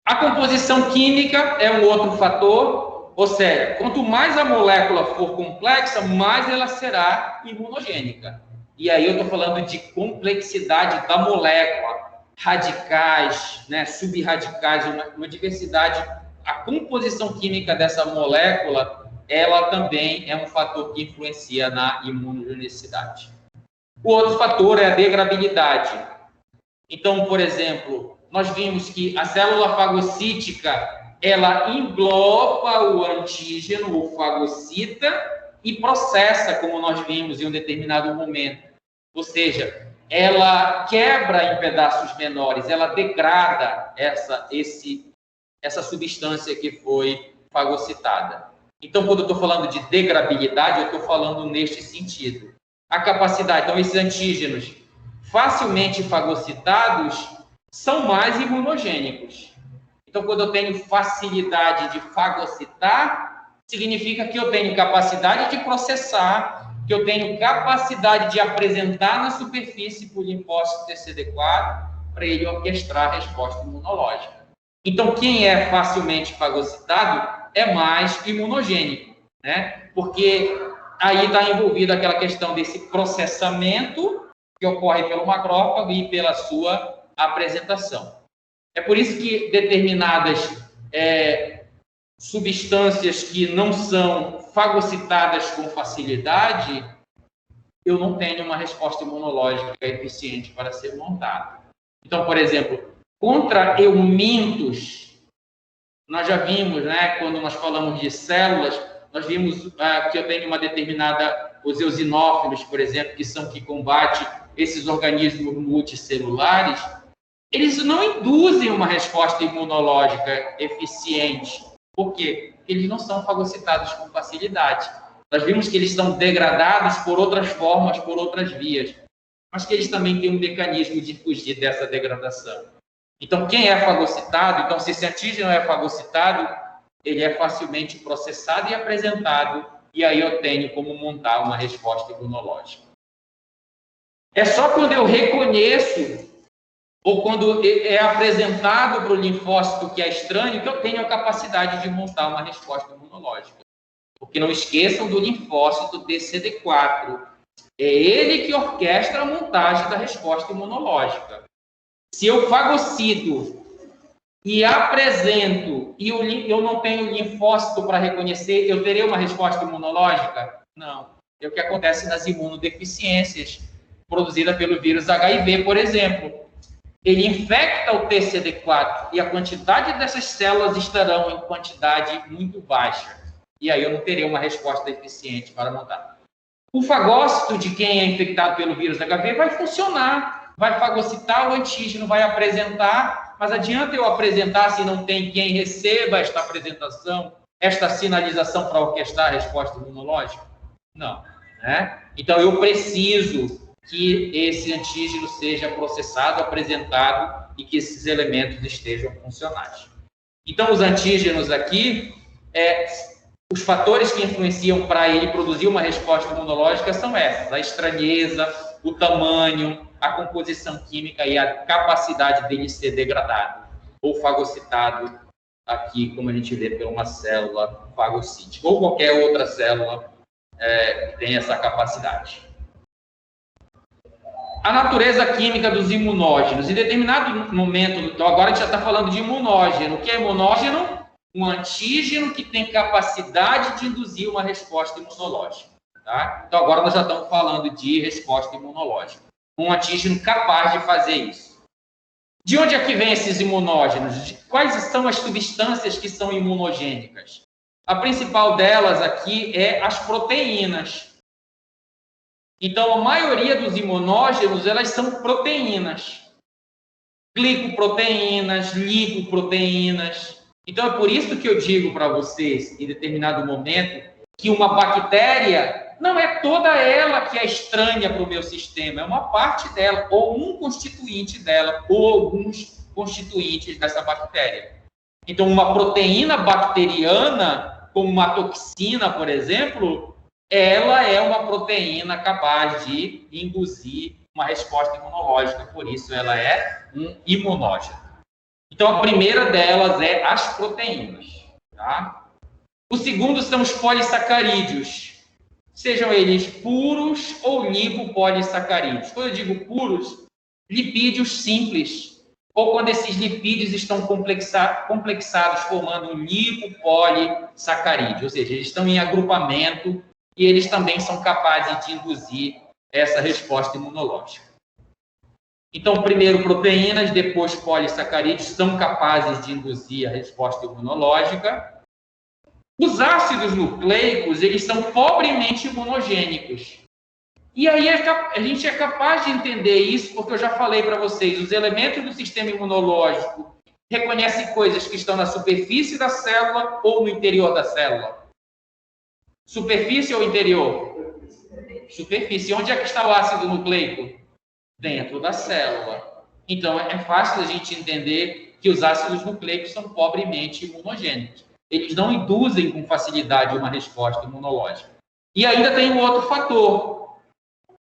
A composição química é um outro fator, ou seja, quanto mais a molécula for complexa, mais ela será imunogênica. E aí eu estou falando de complexidade da molécula, radicais, né, subradicais, uma diversidade. A composição química dessa molécula, ela também é um fator que influencia na imunogenicidade. O outro fator é a degradabilidade. Então, por exemplo, nós vimos que a célula fagocítica, ela engloba o antígeno, o fagocita, e processa, como nós vimos em um determinado momento. Ou seja, ela quebra em pedaços menores, ela degrada essa substância que foi fagocitada. Então, quando eu estou falando de degradabilidade, eu estou falando neste sentido. A capacidade, então, esses antígenos facilmente fagocitados são mais imunogênicos. Então, quando eu tenho facilidade de fagocitar, significa que eu tenho capacidade de processar, que eu tenho capacidade de apresentar na superfície por linfócito TCD4 para ele orquestrar a resposta imunológica. Então, quem é facilmente fagocitado é mais imunogênico, né? Porque aí está envolvida aquela questão desse processamento que ocorre pelo macrófago e pela sua apresentação. É por isso que determinadas substâncias que não são fagocitadas com facilidade, eu não tenho uma resposta imunológica eficiente para ser montada. Então, por exemplo, contra eumintos, nós já vimos, né, quando nós falamos de células, nós vimos que eu tenho uma determinada, os eosinófilos, por exemplo, que combate esses organismos multicelulares, eles não induzem uma resposta imunológica eficiente. Por quê? Porque eles não são fagocitados com facilidade. Nós vimos que eles são degradados por outras formas, por outras vias, mas que eles também têm um mecanismo de fugir dessa degradação. Então, quem é fagocitado, então, se esse antígeno é fagocitado, ele é facilmente processado e apresentado, e aí eu tenho como montar uma resposta imunológica. É só quando eu reconheço ou quando é apresentado para o linfócito que é estranho, que eu tenho a capacidade de montar uma resposta imunológica. Porque não esqueçam do linfócito TCD4. É ele que orquestra a montagem da resposta imunológica. Se eu fagocito e apresento e eu não tenho linfócito para reconhecer, eu terei uma resposta imunológica? Não. É o que acontece nas imunodeficiências produzidas pelo vírus HIV, por exemplo. Ele infecta o TCD4 e a quantidade dessas células estarão em quantidade muito baixa. E aí eu não terei uma resposta eficiente para montar. O fagócito de quem é infectado pelo vírus HIV vai funcionar, vai fagocitar o antígeno, vai apresentar, mas adianta eu apresentar se não tem quem receba esta apresentação, esta sinalização para orquestrar a resposta imunológica? Não, né? Então eu preciso que esse antígeno seja processado, apresentado e que esses elementos estejam funcionais. Então, os antígenos aqui, os fatores que influenciam para ele produzir uma resposta imunológica são essas: a estranheza, o tamanho, a composição química e a capacidade dele ser degradado ou fagocitado, aqui, como a gente vê, por uma célula fagocítica ou qualquer outra célula que tem essa capacidade. a natureza química dos imunógenos. Em determinado momento, então agora a gente já está falando de imunógeno. O que é imunógeno? Um antígeno que tem capacidade de induzir uma resposta imunológica. Tá? Então agora nós já estamos falando de resposta imunológica. Um antígeno capaz de fazer isso. De onde é que vem esses imunógenos? Quais são as substâncias que são imunogênicas? A principal delas aqui é as proteínas. Então, a maioria dos imunógenos, elas são proteínas. Glicoproteínas, lipoproteínas. Então, é por isso que eu digo para vocês, em determinado momento, que uma bactéria não é toda ela que é estranha para o meu sistema, é uma parte dela, ou um constituinte dela, ou alguns constituintes dessa bactéria. Então, uma proteína bacteriana, como uma toxina, por exemplo, ela é uma proteína capaz de induzir uma resposta imunológica, por isso ela é um imunógeno. Então, a primeira delas é as proteínas. Tá? O segundo são os polissacarídeos, sejam eles puros ou lipopolissacarídeos. Quando eu digo puros, lipídios simples, ou quando esses lipídios estão complexados, formando um lipopolissacarídeo, ou seja, eles estão em agrupamento e eles também são capazes de induzir essa resposta imunológica. Então, primeiro proteínas, depois polissacarídeos, são capazes de induzir a resposta imunológica. Os ácidos nucleicos, eles são pobremente imunogênicos. E aí a gente é capaz de entender isso, porque eu já falei para vocês, os elementos do sistema imunológico reconhecem coisas que estão na superfície da célula ou no interior da célula. Superfície ou interior? Superfície. Onde é que está o ácido nucleico? Dentro da célula. Então, é fácil a gente entender que os ácidos nucleicos são pobremente imunogênicos. Eles não induzem com facilidade uma resposta imunológica. E ainda tem um outro fator.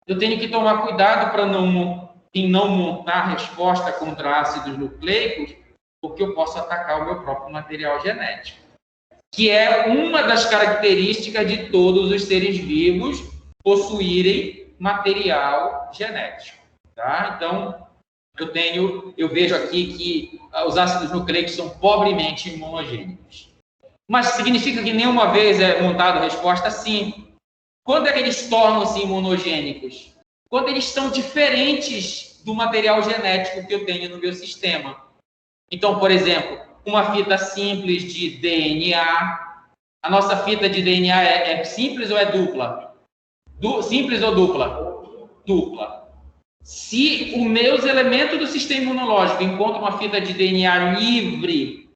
Eu tenho que tomar cuidado para não montar resposta contra ácidos nucleicos, porque eu posso atacar o meu próprio material genético, que é uma das características de todos os seres vivos possuírem material genético. Tá? Então, eu vejo aqui que os ácidos nucleicos são pobremente imunogênicos. Mas significa que nenhuma vez é montada a resposta? Sim. Quando é que eles tornam-se imunogênicos? Quando eles são diferentes do material genético que eu tenho no meu sistema. Então, por exemplo, uma fita simples de DNA. A nossa fita de DNA é simples ou é dupla? Simples ou dupla? Dupla. Se os meus elementos do sistema imunológico encontram uma fita de DNA livre,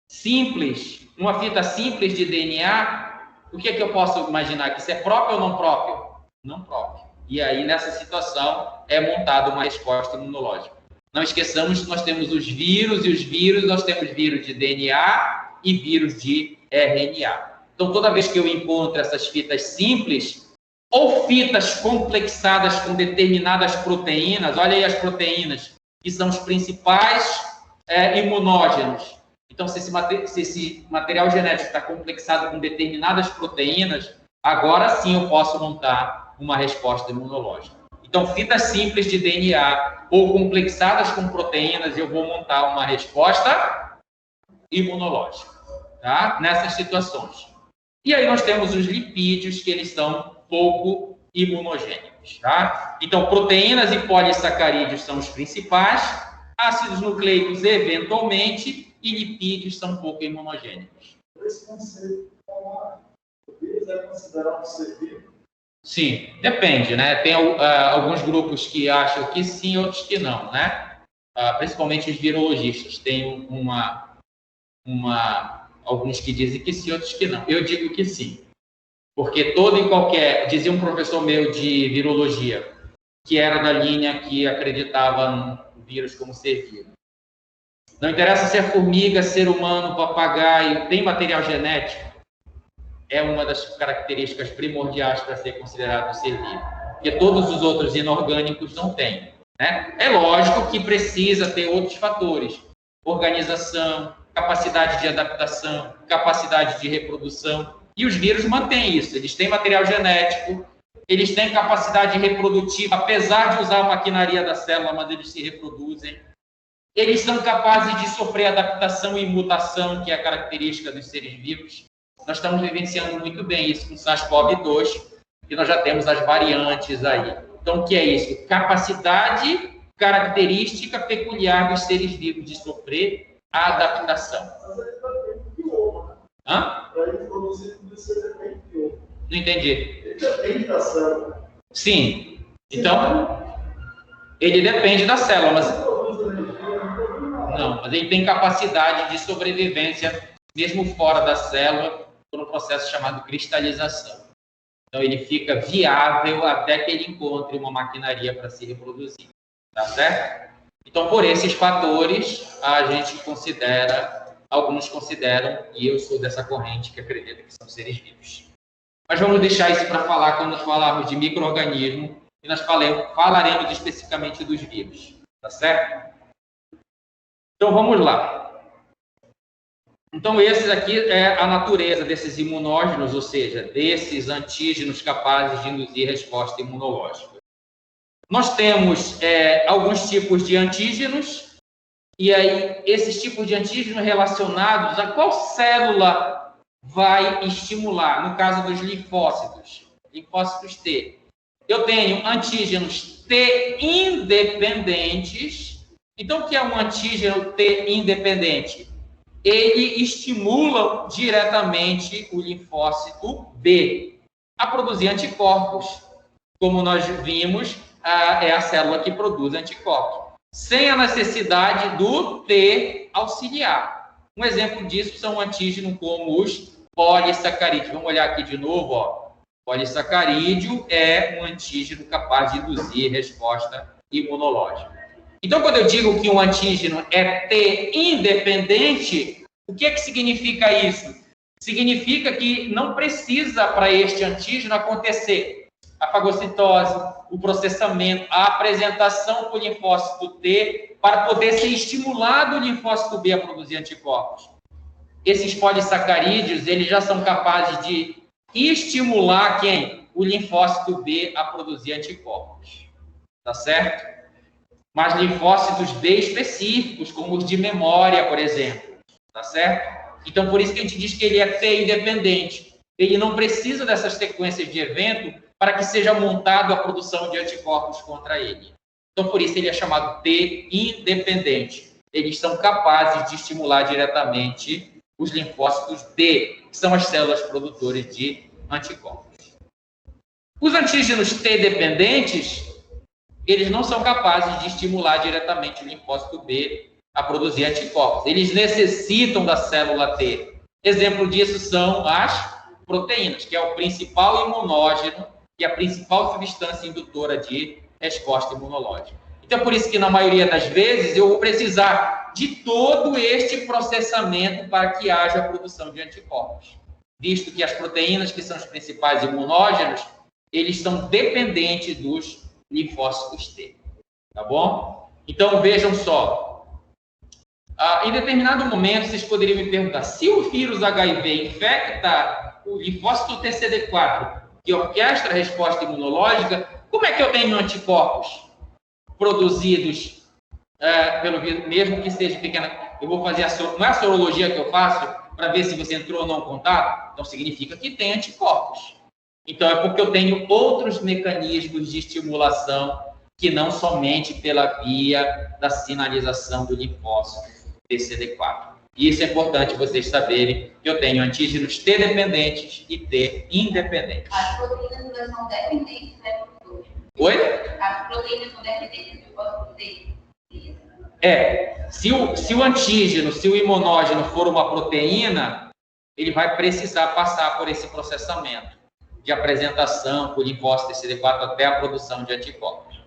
simples, uma fita simples de DNA, o que é que eu posso imaginar? Que isso é próprio ou não próprio? Não próprio. E aí, nessa situação, é montada uma resposta imunológica. Não esqueçamos que nós temos os vírus, e os vírus, nós temos vírus de DNA e vírus de RNA. Então, toda vez que eu encontro essas fitas simples, ou fitas complexadas com determinadas proteínas, olha aí as proteínas, que são os principais imunógenos. Então, se esse material genético está complexado com determinadas proteínas, agora sim eu posso montar uma resposta imunológica. Então, fitas simples de DNA ou complexadas com proteínas, eu vou montar uma resposta imunológica, tá? Nessas situações. E aí nós temos os lipídios, que eles são pouco imunogênicos, tá? Então, proteínas e polissacarídeos são os principais, ácidos nucleicos eventualmente, e lipídios são pouco imunogênicos. Esse conceito, eles é considerado ser vivo? Sim, depende, né? Tem alguns grupos que acham que sim, outros que não, né? Principalmente os virologistas. Tem alguns que dizem que sim, outros que não. Eu digo que sim. Porque todo e qualquer... Dizia um professor meu de virologia, que era da linha que acreditava no vírus como ser vivo. Não interessa se é formiga, ser humano, papagaio, tem material genético, é uma das características primordiais para ser considerado ser vivo. Porque todos os outros inorgânicos não têm, né? É lógico que precisa ter outros fatores. Organização, capacidade de adaptação, capacidade de reprodução. E os vírus mantêm isso. Eles têm material genético, eles têm capacidade reprodutiva, apesar de usar a maquinaria da célula, mas eles se reproduzem. Eles são capazes de sofrer adaptação e mutação, que é a característica dos seres vivos. Nós estamos vivenciando muito bem isso com SARS-CoV-2, que nós já temos as variantes aí. Então, o que é isso? Capacidade característica peculiar dos seres vivos de sofrer a adaptação. Hã? Para ele produzir tudo isso, ele depende de outro. Não entendi. Ele depende da célula. Sim. Então, ele depende da célula, mas não, mas ele tem capacidade de sobrevivência mesmo fora da célula, por um processo chamado cristalização. Então, ele fica viável até que ele encontre uma maquinaria para se reproduzir. Tá certo? Então, por esses fatores, a gente considera, alguns consideram, e eu sou dessa corrente que acredita que são seres vivos. Mas vamos deixar isso para falar quando nós falarmos de micro-organismo, e nós falaremos especificamente dos vírus. Tá certo? Então, vamos lá. Então, esses aqui é a natureza desses imunógenos, ou seja, desses antígenos capazes de induzir resposta imunológica. Nós temos alguns tipos de antígenos, e aí esses tipos de antígenos relacionados a qual célula vai estimular, no caso dos linfócitos T. Eu tenho antígenos T independentes. Então, o que é um antígeno T independente? Ele estimula diretamente o linfócito B a produzir anticorpos. Como nós vimos, é a célula que produz anticorpos, sem a necessidade do T auxiliar. Um exemplo disso são antígenos como os polissacarídeos. Vamos olhar aqui de novo, ó. Polissacarídeo é um antígeno capaz de induzir resposta imunológica. Então, quando eu digo que um antígeno é T independente, o que significa isso? Significa que não precisa para este antígeno acontecer a fagocitose, o processamento, a apresentação para o linfócito T para poder ser estimulado o linfócito B a produzir anticorpos. Esses polissacarídeos, eles já são capazes de estimular quem? O linfócito B a produzir anticorpos. Tá certo? Mas linfócitos B específicos, como os de memória, por exemplo. Tá certo? Então, por isso que a gente diz que ele é T independente. Ele não precisa dessas sequências de evento para que seja montado a produção de anticorpos contra ele. Então, por isso ele é chamado T independente. Eles são capazes de estimular diretamente os linfócitos D, que são as células produtoras de anticorpos. Os antígenos T dependentes, eles não são capazes de estimular diretamente o linfócito B a produzir anticorpos. Eles necessitam da célula T. Exemplo disso são as proteínas, que é o principal imunógeno e a principal substância indutora de resposta imunológica. Então, por isso que, na maioria das vezes, eu vou precisar de todo este processamento para que haja a produção de anticorpos. Visto que as proteínas, que são os principais imunógenos, eles são dependentes dos linfócitos T. Tá bom? Então, vejam só. Em determinado momento, vocês poderiam me perguntar, se o vírus HIV infecta o linfócito TCD4, que orquestra a resposta imunológica, como é que eu tenho anticorpos produzidos pelo vírus, mesmo que seja pequena? Eu vou fazer não é a sorologia que eu faço para ver se você entrou ou não em contato? Então, significa que tem anticorpos. Então, é porque eu tenho outros mecanismos de estimulação que não somente pela via da sinalização do linfócito TCD4. E isso é importante vocês saberem que eu tenho antígenos T dependentes e T independentes. As proteínas são dependentes do reprodutor. Oi? As proteínas são dependentes do reprodutor. Se o antígeno, se o imunógeno for uma proteína, ele vai precisar passar por esse processamento de apresentação por linfócito TCD4 até a produção de anticorpos.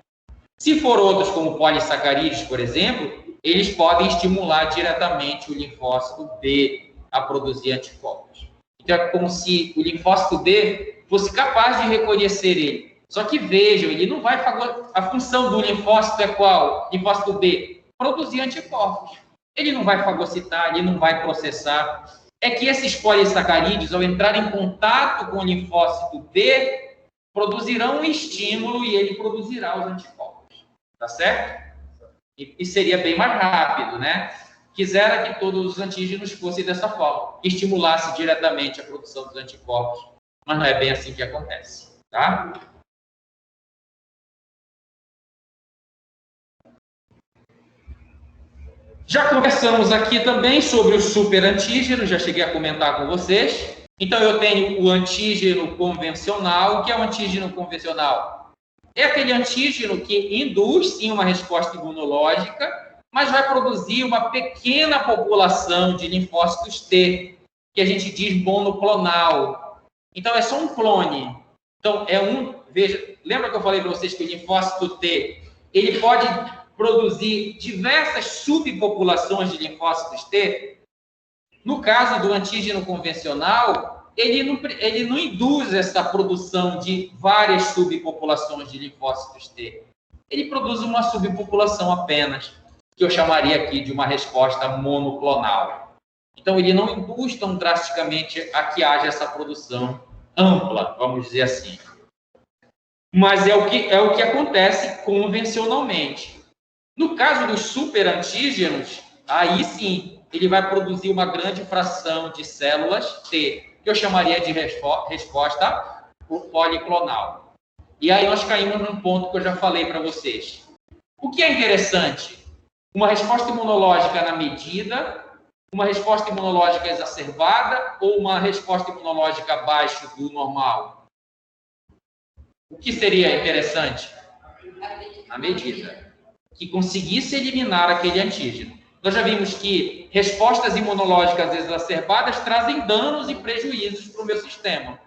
Se for outros, como polissacarídeos, por exemplo, eles podem estimular diretamente o linfócito B a produzir anticorpos. Então, é como se o linfócito B fosse capaz de reconhecer ele. Só que vejam, ele não vai... A função do linfócito é qual? Linfócito B? Produzir anticorpos. Ele não vai fagocitar, ele não vai processar. É que esses polissacarídeos, ao entrar em contato com o linfócito B, produzirão um estímulo e ele produzirá os anticorpos. Tá certo? E seria bem mais rápido, né? Quisera que todos os antígenos fossem dessa forma, que estimulasse diretamente a produção dos anticorpos, mas não é bem assim que acontece, tá? Já conversamos aqui também sobre os superantígenos, já cheguei a comentar com vocês. Então, eu tenho o antígeno convencional. O que é o antígeno convencional? É aquele antígeno que induz, sim, uma resposta imunológica, mas vai produzir uma pequena população de linfócitos T, que a gente diz monoclonal. Então, é só um clone. Então, veja, lembra que eu falei para vocês que o linfócito T, ele pode produzir diversas subpopulações de linfócitos T? No caso do antígeno convencional, ele não induz essa produção de várias subpopulações de linfócitos T. Ele produz uma subpopulação apenas, que eu chamaria aqui de uma resposta monoclonal. Então, ele não induz tão drasticamente a que haja essa produção ampla, vamos dizer assim. Mas é o que acontece convencionalmente. No caso dos superantígenos, aí sim, ele vai produzir uma grande fração de células T, que eu chamaria de resposta policlonal. E aí nós caímos num ponto que eu já falei para vocês. O que é interessante? Uma resposta imunológica na medida, uma resposta imunológica exacerbada ou uma resposta imunológica abaixo do normal? O que seria interessante? A medida. Que conseguisse eliminar aquele antígeno. Nós já vimos que respostas imunológicas exacerbadas trazem danos e prejuízos para o meu sistema.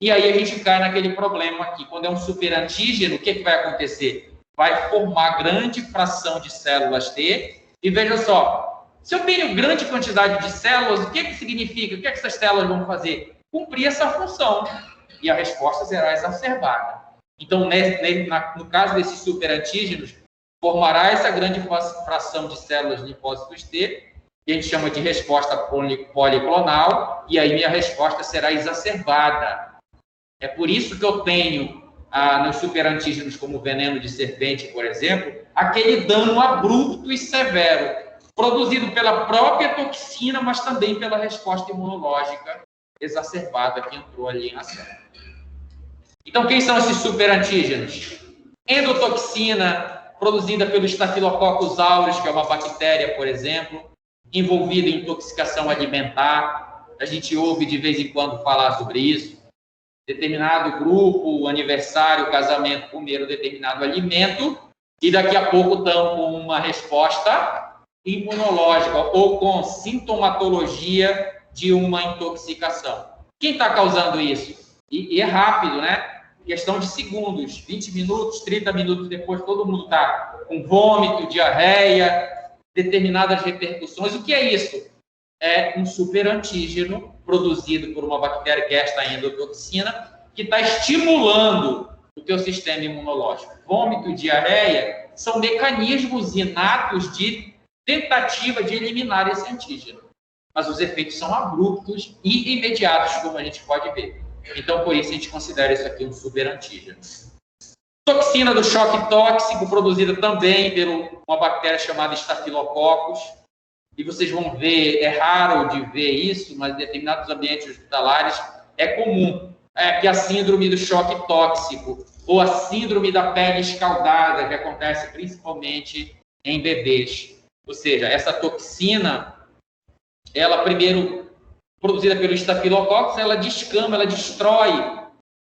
E aí a gente cai naquele problema aqui. Quando é um superantígeno, o que vai acontecer? Vai formar grande fração de células T. E veja só, se eu tenho grande quantidade de células, o que significa? O que essas células vão fazer? Cumprir essa função. E a resposta será exacerbada. Então, no caso desses superantígenos, formará essa grande fração de células linfócitos T, que a gente chama de resposta policlonal, e aí minha resposta será exacerbada. É por isso que eu tenho, nos superantígenos, como veneno de serpente, por exemplo, aquele dano abrupto e severo, produzido pela própria toxina, mas também pela resposta imunológica exacerbada que entrou ali na célula. Então, quem são esses superantígenos? Endotoxina, produzida pelo Staphylococcus aureus, que é uma bactéria, por exemplo, envolvida em intoxicação alimentar. A gente ouve de vez em quando falar sobre isso. Determinado grupo, aniversário, casamento, comeram determinado alimento e daqui a pouco estão com uma resposta imunológica ou com sintomatologia de uma intoxicação. Quem está causando isso? E é rápido, né? Questão de segundos, 20 minutos, 30 minutos depois, todo mundo está com vômito, diarreia, determinadas repercussões. O que é isso? É um superantígeno produzido por uma bactéria, que é esta endotoxina, que está estimulando o teu sistema imunológico. Vômito e diarreia são mecanismos inatos de tentativa de eliminar esse antígeno. Mas os efeitos são abruptos e imediatos, como a gente pode ver. Então, por isso, a gente considera isso aqui um superantígeno. Toxina do choque tóxico, produzida também por uma bactéria chamada Staphylococcus. E vocês vão ver, é raro de ver isso, mas em determinados ambientes hospitalares é comum. Que a síndrome do choque tóxico, ou a síndrome da pele escaldada, que acontece principalmente em bebês. Ou seja, essa toxina, ela primeiro produzida pelo Staphylococcus, ela descama, ela destrói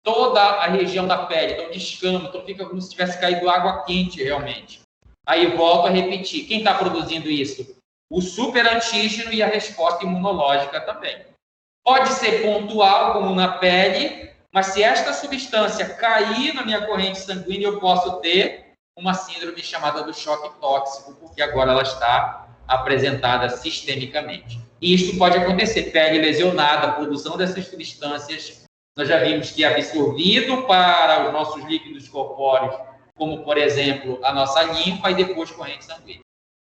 toda a região da pele. Então, descama, então fica como se tivesse caído água quente, realmente. Aí, volto a repetir. Quem está produzindo isso? O superantígeno e a resposta imunológica também. Pode ser pontual, como na pele, mas se esta substância cair na minha corrente sanguínea, eu posso ter uma síndrome chamada do choque tóxico, porque agora ela está apresentada sistemicamente. E isso pode acontecer, pele lesionada, a produção dessas substâncias, nós já vimos que é absorvido para os nossos líquidos corpóreos, como, por exemplo, a nossa linfa e depois corrente sanguínea.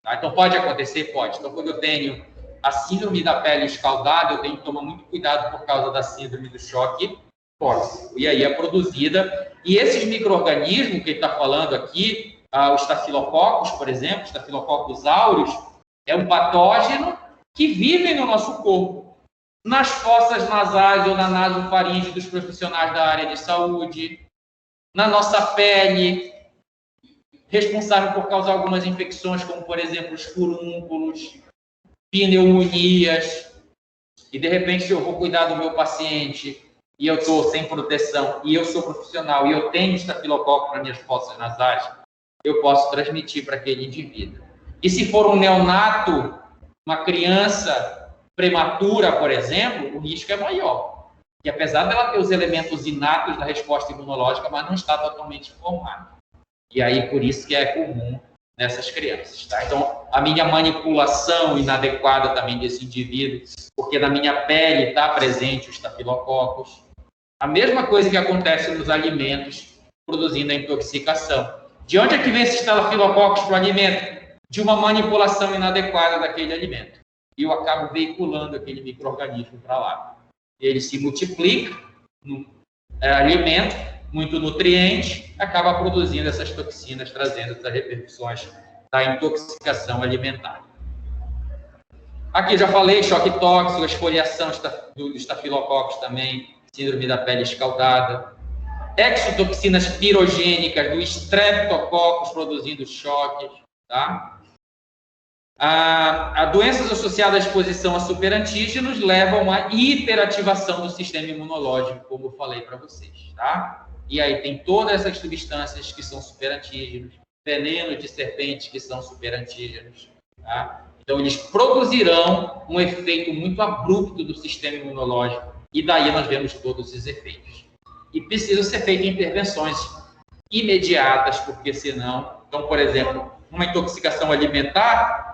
Tá? Então, pode acontecer? Pode. Então, quando eu tenho a síndrome da pele escaldada, eu tenho que tomar muito cuidado por causa da síndrome do choque tóxico. E aí é produzida. E esses micro-organismos que ele está falando aqui, o Staphylococcus, por exemplo, Staphylococcus aureus, é um patógeno que vive no nosso corpo, nas fossas nasais ou na nasofaringe dos profissionais da área de saúde, na nossa pele, responsável por causar algumas infecções, como, por exemplo, os furúnculos, pneumonias. E, de repente, se eu vou cuidar do meu paciente e eu estou sem proteção, e eu sou profissional, e eu tenho estafilococo nas minhas fossas nasais, eu posso transmitir para aquele indivíduo. E se for um neonato, uma criança prematura, por exemplo, o risco é maior. E apesar dela ter os elementos inatos da resposta imunológica, mas não está totalmente formada. E aí, por isso que é comum nessas crianças, tá? Então, a minha manipulação inadequada também desse indivíduo, porque na minha pele está presente o estafilococos. A mesma coisa que acontece nos alimentos, produzindo a intoxicação. De onde é que vem esse estafilococos para o alimento? De uma manipulação inadequada daquele alimento. E eu acabo veiculando aquele micro-organismo para lá. Ele se multiplica no alimento, muito nutriente, acaba produzindo essas toxinas, trazendo essas repercussões da intoxicação alimentar. Aqui já falei, choque tóxico, esfoliação do estafilococos também, síndrome da pele escaldada, exotoxinas pirogênicas do streptococcus produzindo choques, tá? A doenças associadas à exposição a superantígenos levam à hiperativação do sistema imunológico, como eu falei para vocês, tá? E aí tem todas essas substâncias que são superantígenos, veneno de serpente que são superantígenos, tá? Então, eles produzirão um efeito muito abrupto do sistema imunológico e daí nós vemos todos esses efeitos. E precisam ser feitas intervenções imediatas, porque senão... Então, por exemplo, uma intoxicação alimentar,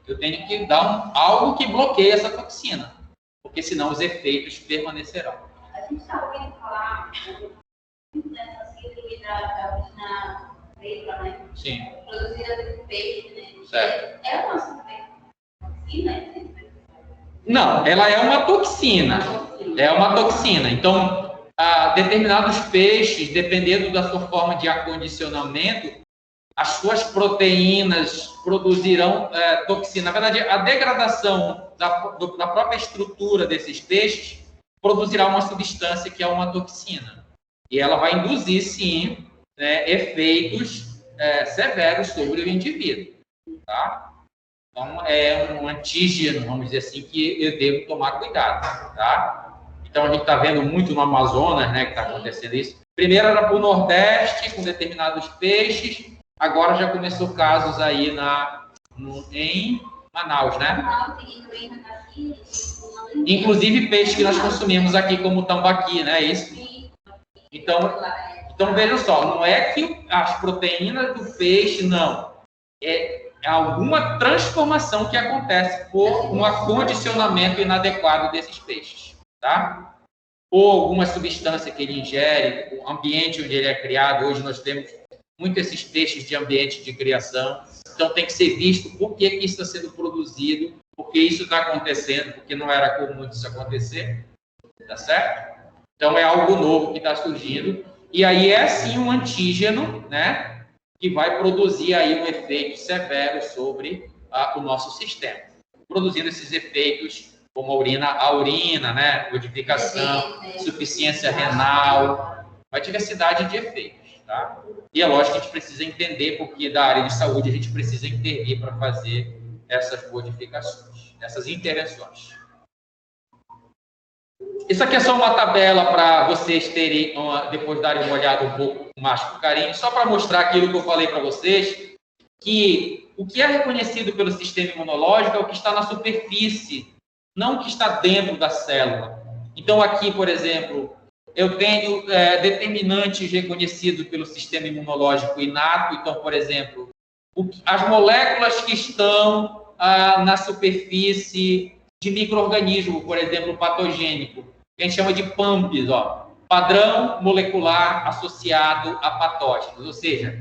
eu tenho que dar algo que bloqueie essa toxina, porque senão os efeitos permanecerão. A gente está ouvindo falar dessa síndrome da urina preta, né? Sim. Produzida pelo peixe, né? Certo. É uma toxina? Não, ela é uma toxina. É uma toxina. Então, determinados peixes, dependendo da sua forma de acondicionamento, as suas proteínas produzirão toxina. Na verdade, a degradação da própria estrutura desses peixes produzirá uma substância que é uma toxina. E ela vai induzir, sim, efeitos severos sobre o indivíduo. Tá? Então, é um antígeno, vamos dizer assim, que eu devo tomar cuidado. Tá? Então, a gente está vendo muito no Amazonas, né, que está acontecendo isso. Primeiro era para o Nordeste, com determinados peixes. Agora já começou casos aí em Manaus, né? Inclusive peixes que nós consumimos aqui, como o tambaqui, né? Isso. Então vejam só, não é que as proteínas do peixe, não. É alguma transformação que acontece por um acondicionamento inadequado desses peixes, tá? Ou alguma substância que ele ingere, o ambiente onde ele é criado. Hoje nós temos muito esses peixes de ambiente de criação. Então, tem que ser visto por que isso está sendo produzido, por que isso está acontecendo, porque não era comum isso acontecer, tá certo? Então, é algo novo que está surgindo. E aí é, sim, um antígeno, né, que vai produzir aí um efeito severo sobre o nosso sistema. Produzindo esses efeitos, como a urina, né, modificação, insuficiência renal, uma diversidade de efeitos. Tá? E é lógico que a gente precisa entender, porque da área de saúde a gente precisa intervir para fazer essas modificações, essas intervenções. Isso aqui é só uma tabela para vocês terem, depois darem uma olhada um pouco mais com carinho, só para mostrar aquilo que eu falei para vocês, que o que é reconhecido pelo sistema imunológico é o que está na superfície, não o que está dentro da célula. Então, aqui, por exemplo, eu tenho determinantes reconhecidos pelo sistema imunológico inato. Então, por exemplo, as moléculas que estão na superfície de micro-organismo, por exemplo, patogênico, que a gente chama de PAMPs, padrão molecular associado a patógenos. Ou seja,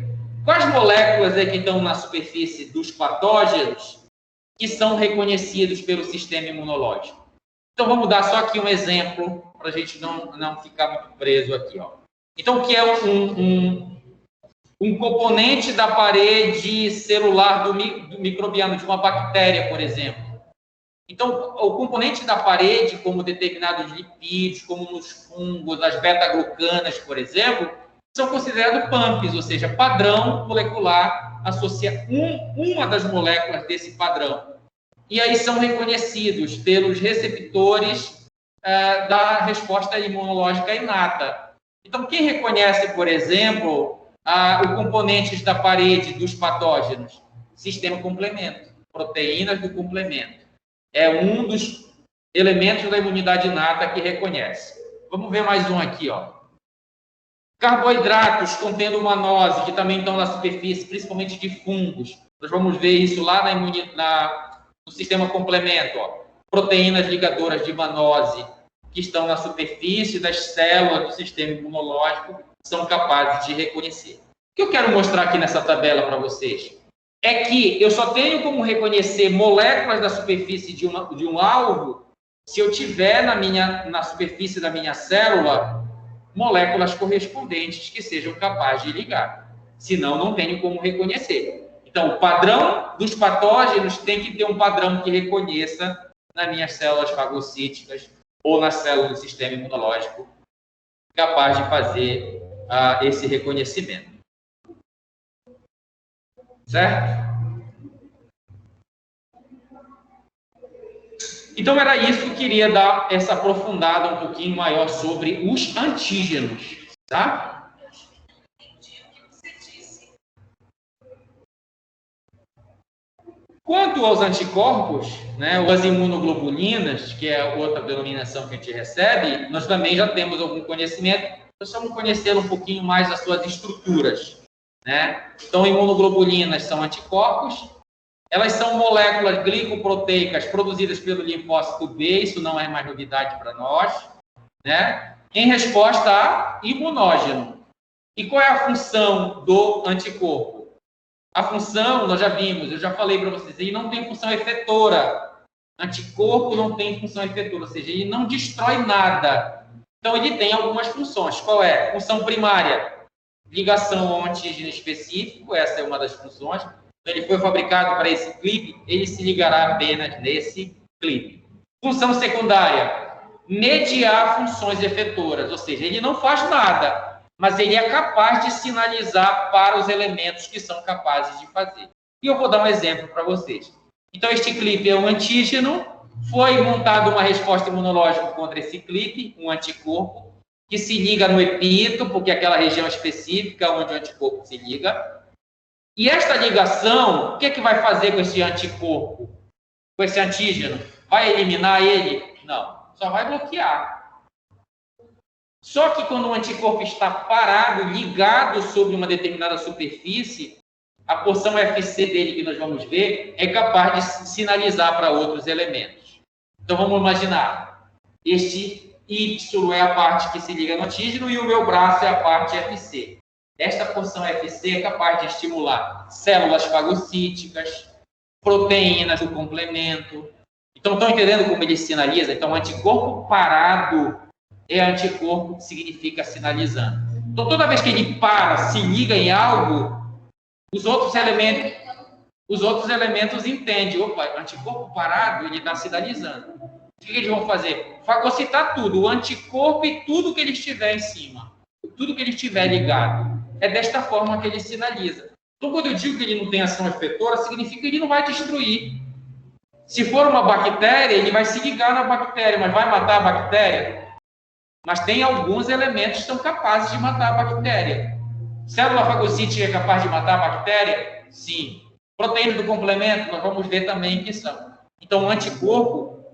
quais moléculas que estão na superfície dos patógenos que são reconhecidos pelo sistema imunológico? Então, vamos dar só aqui um exemplo para a gente não ficar muito preso aqui, ó. Então, o que é um componente da parede celular do microbiano, de uma bactéria, por exemplo? Então, o componente da parede, como determinados lipídios, como nos fungos, as beta-glucanas, por exemplo, são considerados PAMPs, ou seja, padrão molecular, associa uma das moléculas desse padrão. E aí são reconhecidos pelos receptores da resposta imunológica inata. Então, quem reconhece, por exemplo, os componentes da parede dos patógenos? Sistema complemento, proteínas do complemento. É um dos elementos da imunidade inata que reconhece. Vamos ver mais um aqui, ó. Carboidratos contendo manose, que também estão na superfície, principalmente de fungos. Nós vamos ver isso lá no sistema complemento, ó. Proteínas ligadoras de manose, que estão na superfície das células do sistema imunológico, são capazes de reconhecer. O que eu quero mostrar aqui nessa tabela para vocês é que eu só tenho como reconhecer moléculas da superfície de um alvo se eu tiver na superfície da minha célula moléculas correspondentes que sejam capazes de ligar. Senão, não tenho como reconhecer. Então, o padrão dos patógenos tem que ter um padrão que reconheça nas minhas células fagocíticas ou na célula do sistema imunológico capaz de fazer esse reconhecimento. Certo? Então, era isso que eu queria dar essa aprofundada um pouquinho maior sobre os antígenos, tá? Quanto aos anticorpos, né, ou as imunoglobulinas, que é outra denominação que a gente recebe, nós também já temos algum conhecimento, nós vamos conhecer um pouquinho mais as suas estruturas, né? Então, imunoglobulinas são anticorpos, elas são moléculas glicoproteicas produzidas pelo linfócito B, isso não é mais novidade para nós, né? Em resposta a imunógeno. E qual é a função do anticorpo? A função, nós já vimos, eu já falei para vocês, ele não tem função efetora. Anticorpo não tem função efetora, ou seja, ele não destrói nada. Então, ele tem algumas funções. Qual é? Função primária, ligação ao antígeno específico, essa é uma das funções. Ele foi fabricado para esse clipe, ele se ligará apenas nesse clipe. Função secundária, mediar funções efetoras, ou seja, ele não faz nada, mas ele é capaz de sinalizar para os elementos que são capazes de fazer. E eu vou dar um exemplo para vocês. Então, este clipe é um antígeno, foi montada uma resposta imunológica contra esse clipe, um anticorpo, que se liga no epítopo, porque é aquela região específica onde o anticorpo se liga. E esta ligação, o que é que vai fazer com esse anticorpo, com esse antígeno? Vai eliminar ele? Não, só vai bloquear. Só que quando o anticorpo está parado, ligado sobre uma determinada superfície, a porção FC dele, que nós vamos ver, é capaz de sinalizar para outros elementos. Então, vamos imaginar, este Y é a parte que se liga no antígeno e o meu braço é a parte FC. Esta porção FC é capaz de estimular células fagocíticas, proteínas do complemento. Então, estão entendendo como ele sinaliza? Então, anticorpo parado é anticorpo que significa sinalizando. Então, toda vez que ele para, se liga em algo, os outros elementos entendem. Opa, anticorpo parado, ele está sinalizando. O que eles vão fazer? Fagocitar tudo, o anticorpo e tudo que ele estiver em cima. Tudo que ele estiver ligado. É desta forma que ele sinaliza. Então, quando eu digo que ele não tem ação efetora, significa que ele não vai destruir. Se for uma bactéria, ele vai se ligar na bactéria, mas vai matar a bactéria? Mas tem alguns elementos que são capazes de matar a bactéria. Célula fagocítica é capaz de matar a bactéria? Sim. Proteínas do complemento, nós vamos ver também que são. Então, o anticorpo,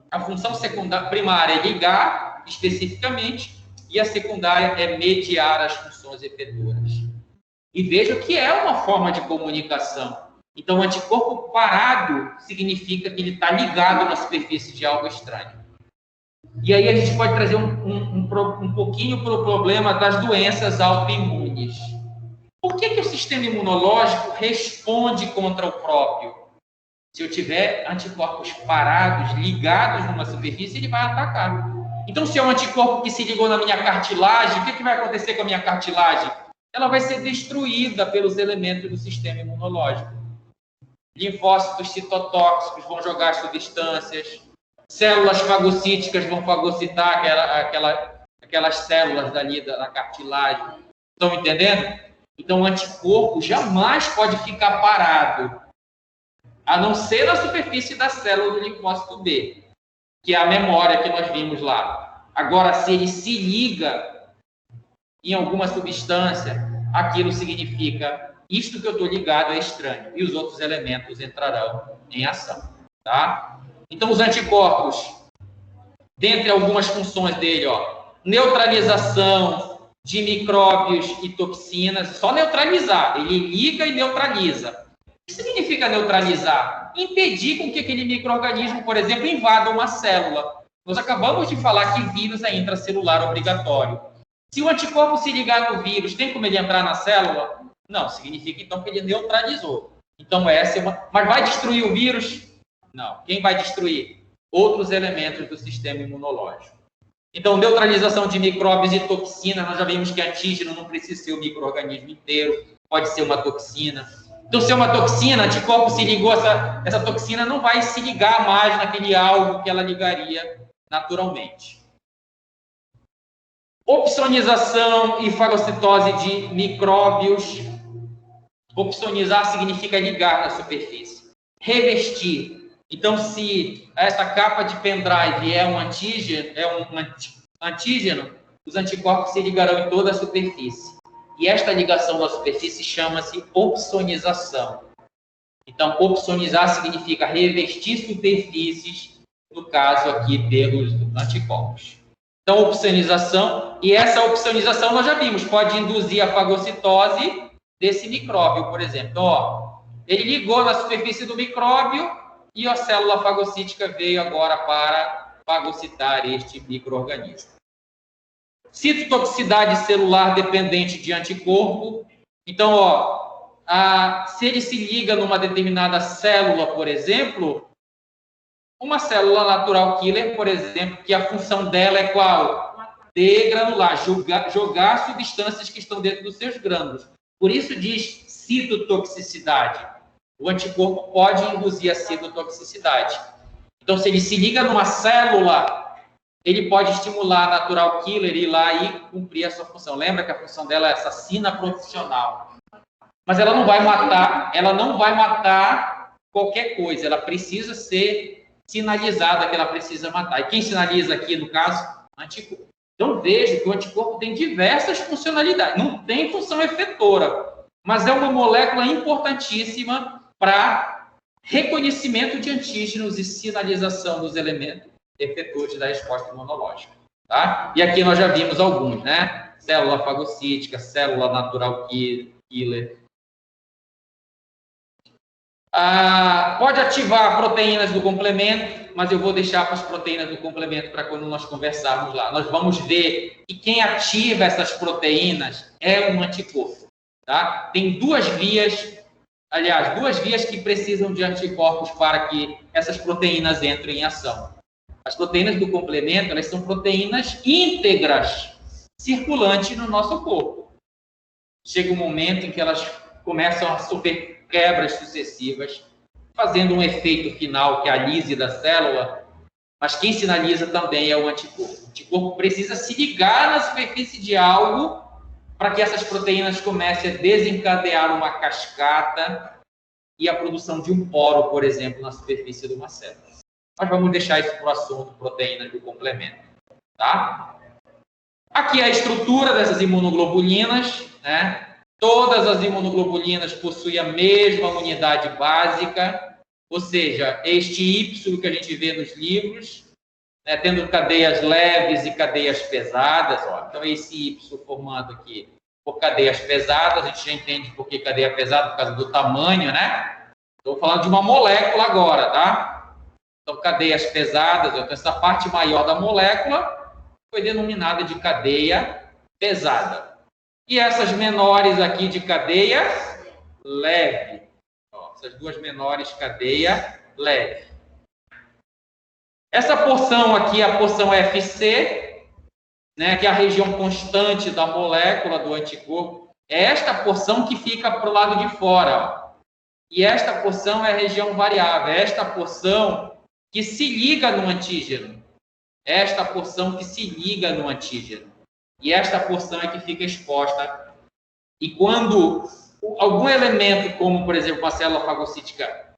a função secundária, primária é ligar especificamente, e a secundária é mediar as funções efetoras. E veja que é uma forma de comunicação. Então, o anticorpo parado significa que ele está ligado na superfície de algo estranho. E aí a gente pode trazer um pouquinho para o problema das doenças autoimunes. Por que o sistema imunológico responde contra o próprio? Se eu tiver anticorpos parados, ligados numa superfície, ele vai atacar. Então, se é um anticorpo que se ligou na minha cartilagem, o que vai acontecer com a minha cartilagem? Ela vai ser destruída pelos elementos do sistema imunológico. Linfócitos citotóxicos vão jogar substâncias, células fagocíticas vão fagocitar aquelas células dali da cartilagem. Estão entendendo? Então, o anticorpo jamais pode ficar parado, a não ser na superfície da célula do linfócito B, que é a memória que nós vimos lá. Agora, se ele se liga em alguma substância, aquilo significa isto que eu estou ligado é estranho, e os outros elementos entrarão em ação. Tá? Então, os anticorpos, dentre algumas funções dele, neutralização de micróbios e toxinas, só neutralizar, ele liga e neutraliza. O que significa neutralizar? Impedir com que aquele micro-organismo, por exemplo, invada uma célula. Nós acabamos de falar que vírus é intracelular obrigatório. Se o anticorpo se ligar no vírus, tem como ele entrar na célula? Não, significa então que ele neutralizou. Então essa é uma... Mas vai destruir o vírus? Não. Quem vai destruir? Outros elementos do sistema imunológico. Então, neutralização de micróbios e toxinas, nós já vimos que antígeno não precisa ser o micro-organismo inteiro, pode ser uma toxina. Então, se é uma toxina, anticorpo se ligou, essa toxina não vai se ligar mais naquele alvo que ela ligaria naturalmente. Opsonização e fagocitose de micróbios. Opsonizar significa ligar na superfície. Revestir. Então, se essa capa de pendrive é um antígeno, os anticorpos se ligarão em toda a superfície. E esta ligação da superfície chama-se opsonização. Então, opsonizar significa revestir superfícies, no caso aqui pelos anticorpos. Então, opsonização, e essa opsonização nós já vimos, pode induzir a fagocitose desse micróbio, por exemplo. Então, ele ligou na superfície do micróbio, e a célula fagocítica veio agora para fagocitar este micro-organismo. Citotoxicidade celular dependente de anticorpo. Então, se ele se liga numa determinada célula, por exemplo, uma célula natural killer, por exemplo, que a função dela é qual? Degranular, jogar substâncias que estão dentro dos seus grânulos. Por isso diz citotoxicidade. O anticorpo pode induzir a citotoxicidade. Então, se ele se liga numa célula, ele pode estimular a natural killer e ir lá e cumprir a sua função. Lembra que a função dela é assassina profissional. Mas ela não vai matar qualquer coisa. Ela precisa ser sinalizada que ela precisa matar. E quem sinaliza aqui, no caso? Anticorpo. Então, veja que o anticorpo tem diversas funcionalidades. Não tem função efetora, mas é uma molécula importantíssima para reconhecimento de antígenos e sinalização dos elementos efetores da resposta imunológica. Tá? E aqui nós já vimos alguns, né? Célula fagocítica, célula natural killer. Pode ativar proteínas do complemento, mas eu vou deixar para as proteínas do complemento para quando nós conversarmos lá. Nós vamos ver que quem ativa essas proteínas é um anticorpo. Tá? Tem duas vias que precisam de anticorpos para que essas proteínas entrem em ação. As proteínas do complemento, elas são proteínas íntegras, circulantes no nosso corpo. Chega um momento em que elas começam a sofrer quebras sucessivas, fazendo um efeito final que é a lise da célula, mas quem sinaliza também é o anticorpo. O anticorpo precisa se ligar na superfície de algo para que essas proteínas comecem a desencadear uma cascata e a produção de um poro, por exemplo, na superfície de uma célula. Mas vamos deixar isso para o assunto proteínas do complemento. Tá? Aqui é a estrutura dessas imunoglobulinas. Né? Todas as imunoglobulinas possuem a mesma unidade básica, ou seja, este Y que a gente vê nos livros, né, tendo cadeias leves e cadeias pesadas. Então, esse Y formando aqui por cadeias pesadas, a gente já entende por que cadeia pesada, por causa do tamanho, né? Estou falando de uma molécula agora, tá? Então, cadeias pesadas, então, essa parte maior da molécula foi denominada de cadeia pesada. E essas menores aqui de cadeia leve. Essas duas menores, cadeia leve. Essa porção aqui é a porção FC, né, que é a região constante da molécula do anticorpo. É esta porção que fica para o lado de fora. Ó. E esta porção é a região variável. É esta porção que se liga no antígeno. Esta porção que se liga no antígeno. E esta porção é que fica exposta. E quando algum elemento, como, por exemplo, a célula fagocítica,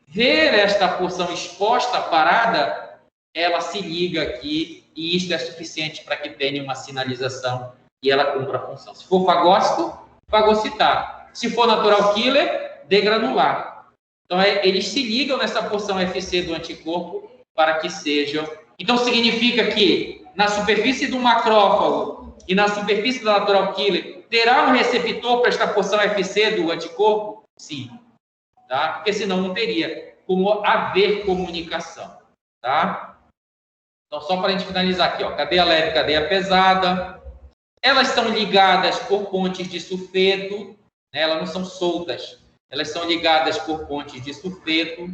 ver esta porção exposta, parada, ela se liga aqui e isto é suficiente para que tenha uma sinalização e ela cumpra a função. Se for fagócito, fagocitar. Se for natural killer, degranular. Então, eles se ligam nessa porção FC do anticorpo para que sejam... Então, significa que na superfície do macrófago e na superfície da natural killer, terá um receptor para esta porção FC do anticorpo? Sim. Tá? Porque senão não teria como haver comunicação. Tá? Então, só para a gente finalizar aqui, ó, cadeia leve, cadeia pesada. Elas são ligadas por pontes de sulfeto, né? Elas não são soltas. Elas são ligadas por pontes de sulfeto.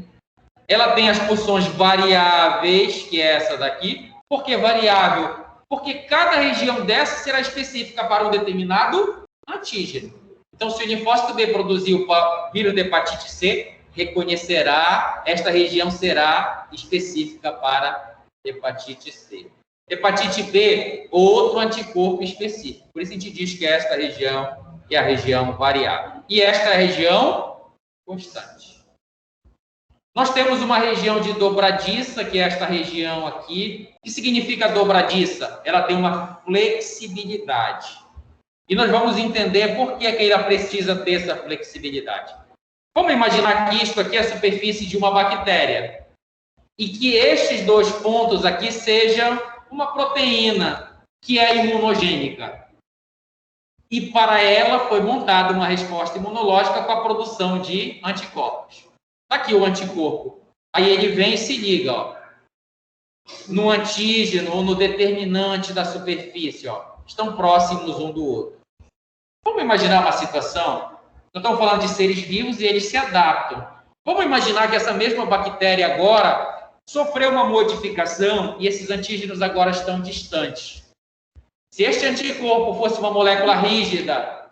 Ela tem as porções variáveis, que é essa daqui. Por que variável? Porque cada região dessa será específica para um determinado antígeno. Então, se o linfócito B produzir o vírus de hepatite C, reconhecerá, esta região será específica para hepatite C. Hepatite B, outro anticorpo específico. Por isso a gente diz que esta região é a região variável. E esta é a região constante. Nós temos uma região de dobradiça, que é esta região aqui. O que significa dobradiça? Ela tem uma flexibilidade. E nós vamos entender por que ela precisa ter essa flexibilidade. Vamos imaginar que isto aqui é a superfície de uma bactéria. E que estes dois pontos aqui sejam uma proteína que é imunogênica. E para ela foi montada uma resposta imunológica com a produção de anticorpos. Está aqui o anticorpo. Aí ele vem e se liga, ó, no antígeno ou no determinante da superfície. Ó, estão próximos um do outro. Vamos imaginar uma situação. Nós estamos falando de seres vivos e eles se adaptam. Vamos imaginar que essa mesma bactéria agora sofreu uma modificação e esses antígenos agora estão distantes. Se este anticorpo fosse uma molécula rígida,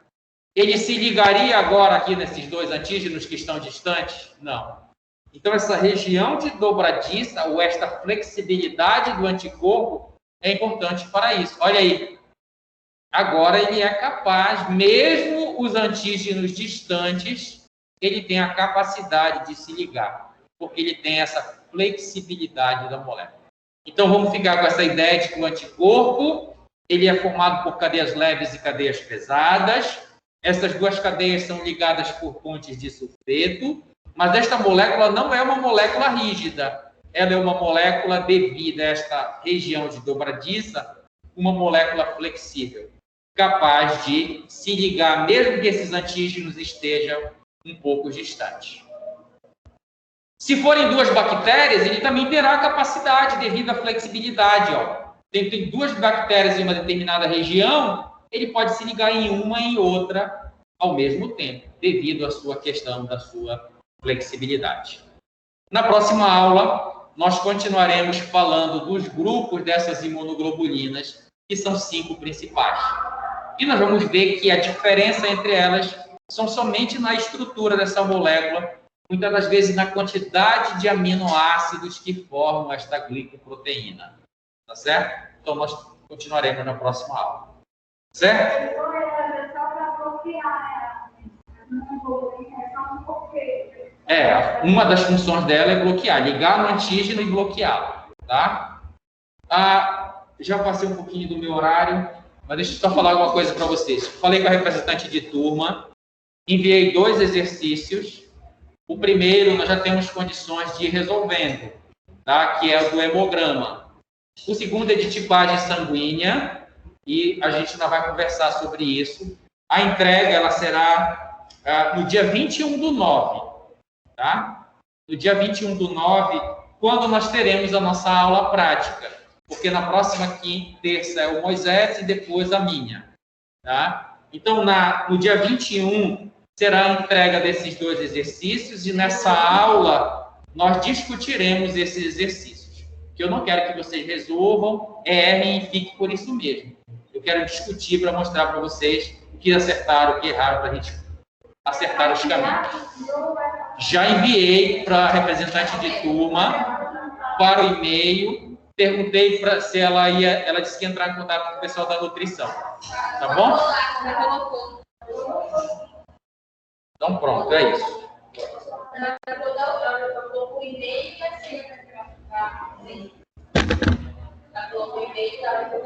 ele se ligaria agora aqui nesses dois antígenos que estão distantes? Não. Então, essa região de dobradiça, ou esta flexibilidade do anticorpo, é importante para isso. Olha aí. Agora ele é capaz, mesmo os antígenos distantes, ele tem a capacidade de se ligar, porque ele tem essa flexibilidade da molécula. Então, vamos ficar com essa ideia de que o anticorpo, ele é formado por cadeias leves e cadeias pesadas. Essas duas cadeias são ligadas por pontes de sulfeto, mas esta molécula não é uma molécula rígida. Ela é uma molécula, devido a esta região de dobradiça, uma molécula flexível, capaz de se ligar, mesmo que esses antígenos estejam um pouco distantes. Se forem duas bactérias, ele também terá capacidade devido à flexibilidade. Ó. Tem duas bactérias em uma determinada região, ele pode se ligar em uma e em outra ao mesmo tempo, devido à sua questão da sua flexibilidade. Na próxima aula, nós continuaremos falando dos grupos dessas imunoglobulinas, que são 5 principais. E nós vamos ver que a diferença entre elas são somente na estrutura dessa molécula, muitas das vezes na quantidade de aminoácidos que formam esta glicoproteína. Tá certo? Então, nós continuaremos na próxima aula. Certo? Uma das funções dela é bloquear, ligar no antígeno e bloqueá-lo, tá? Já passei um pouquinho do meu horário, mas deixa eu só falar alguma coisa para vocês. Falei com a representante de turma, enviei 2 exercícios. O primeiro, nós já temos condições de ir resolvendo, tá? Que é o do hemograma. O segundo é de tipagem sanguínea, e a gente ainda vai conversar sobre isso. A entrega, ela será no dia 21/9, tá? No dia 21/9, quando nós teremos a nossa aula prática, porque na próxima terça é o Moisés e depois a minha, tá? Então, no dia 21, será a entrega desses 2 exercícios, e nessa aula nós discutiremos esses exercícios. que eu não quero que vocês resolvam, errem e fiquem por isso mesmo. Eu quero discutir para mostrar para vocês o que acertaram, o que erraram, para a gente acertar os caminhos. Já enviei para a representante de turma, para o e-mail, perguntei se ela disse que ia entrar em contato com o pessoal da nutrição. Tá bom? Então pronto, é isso.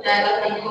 Ela tem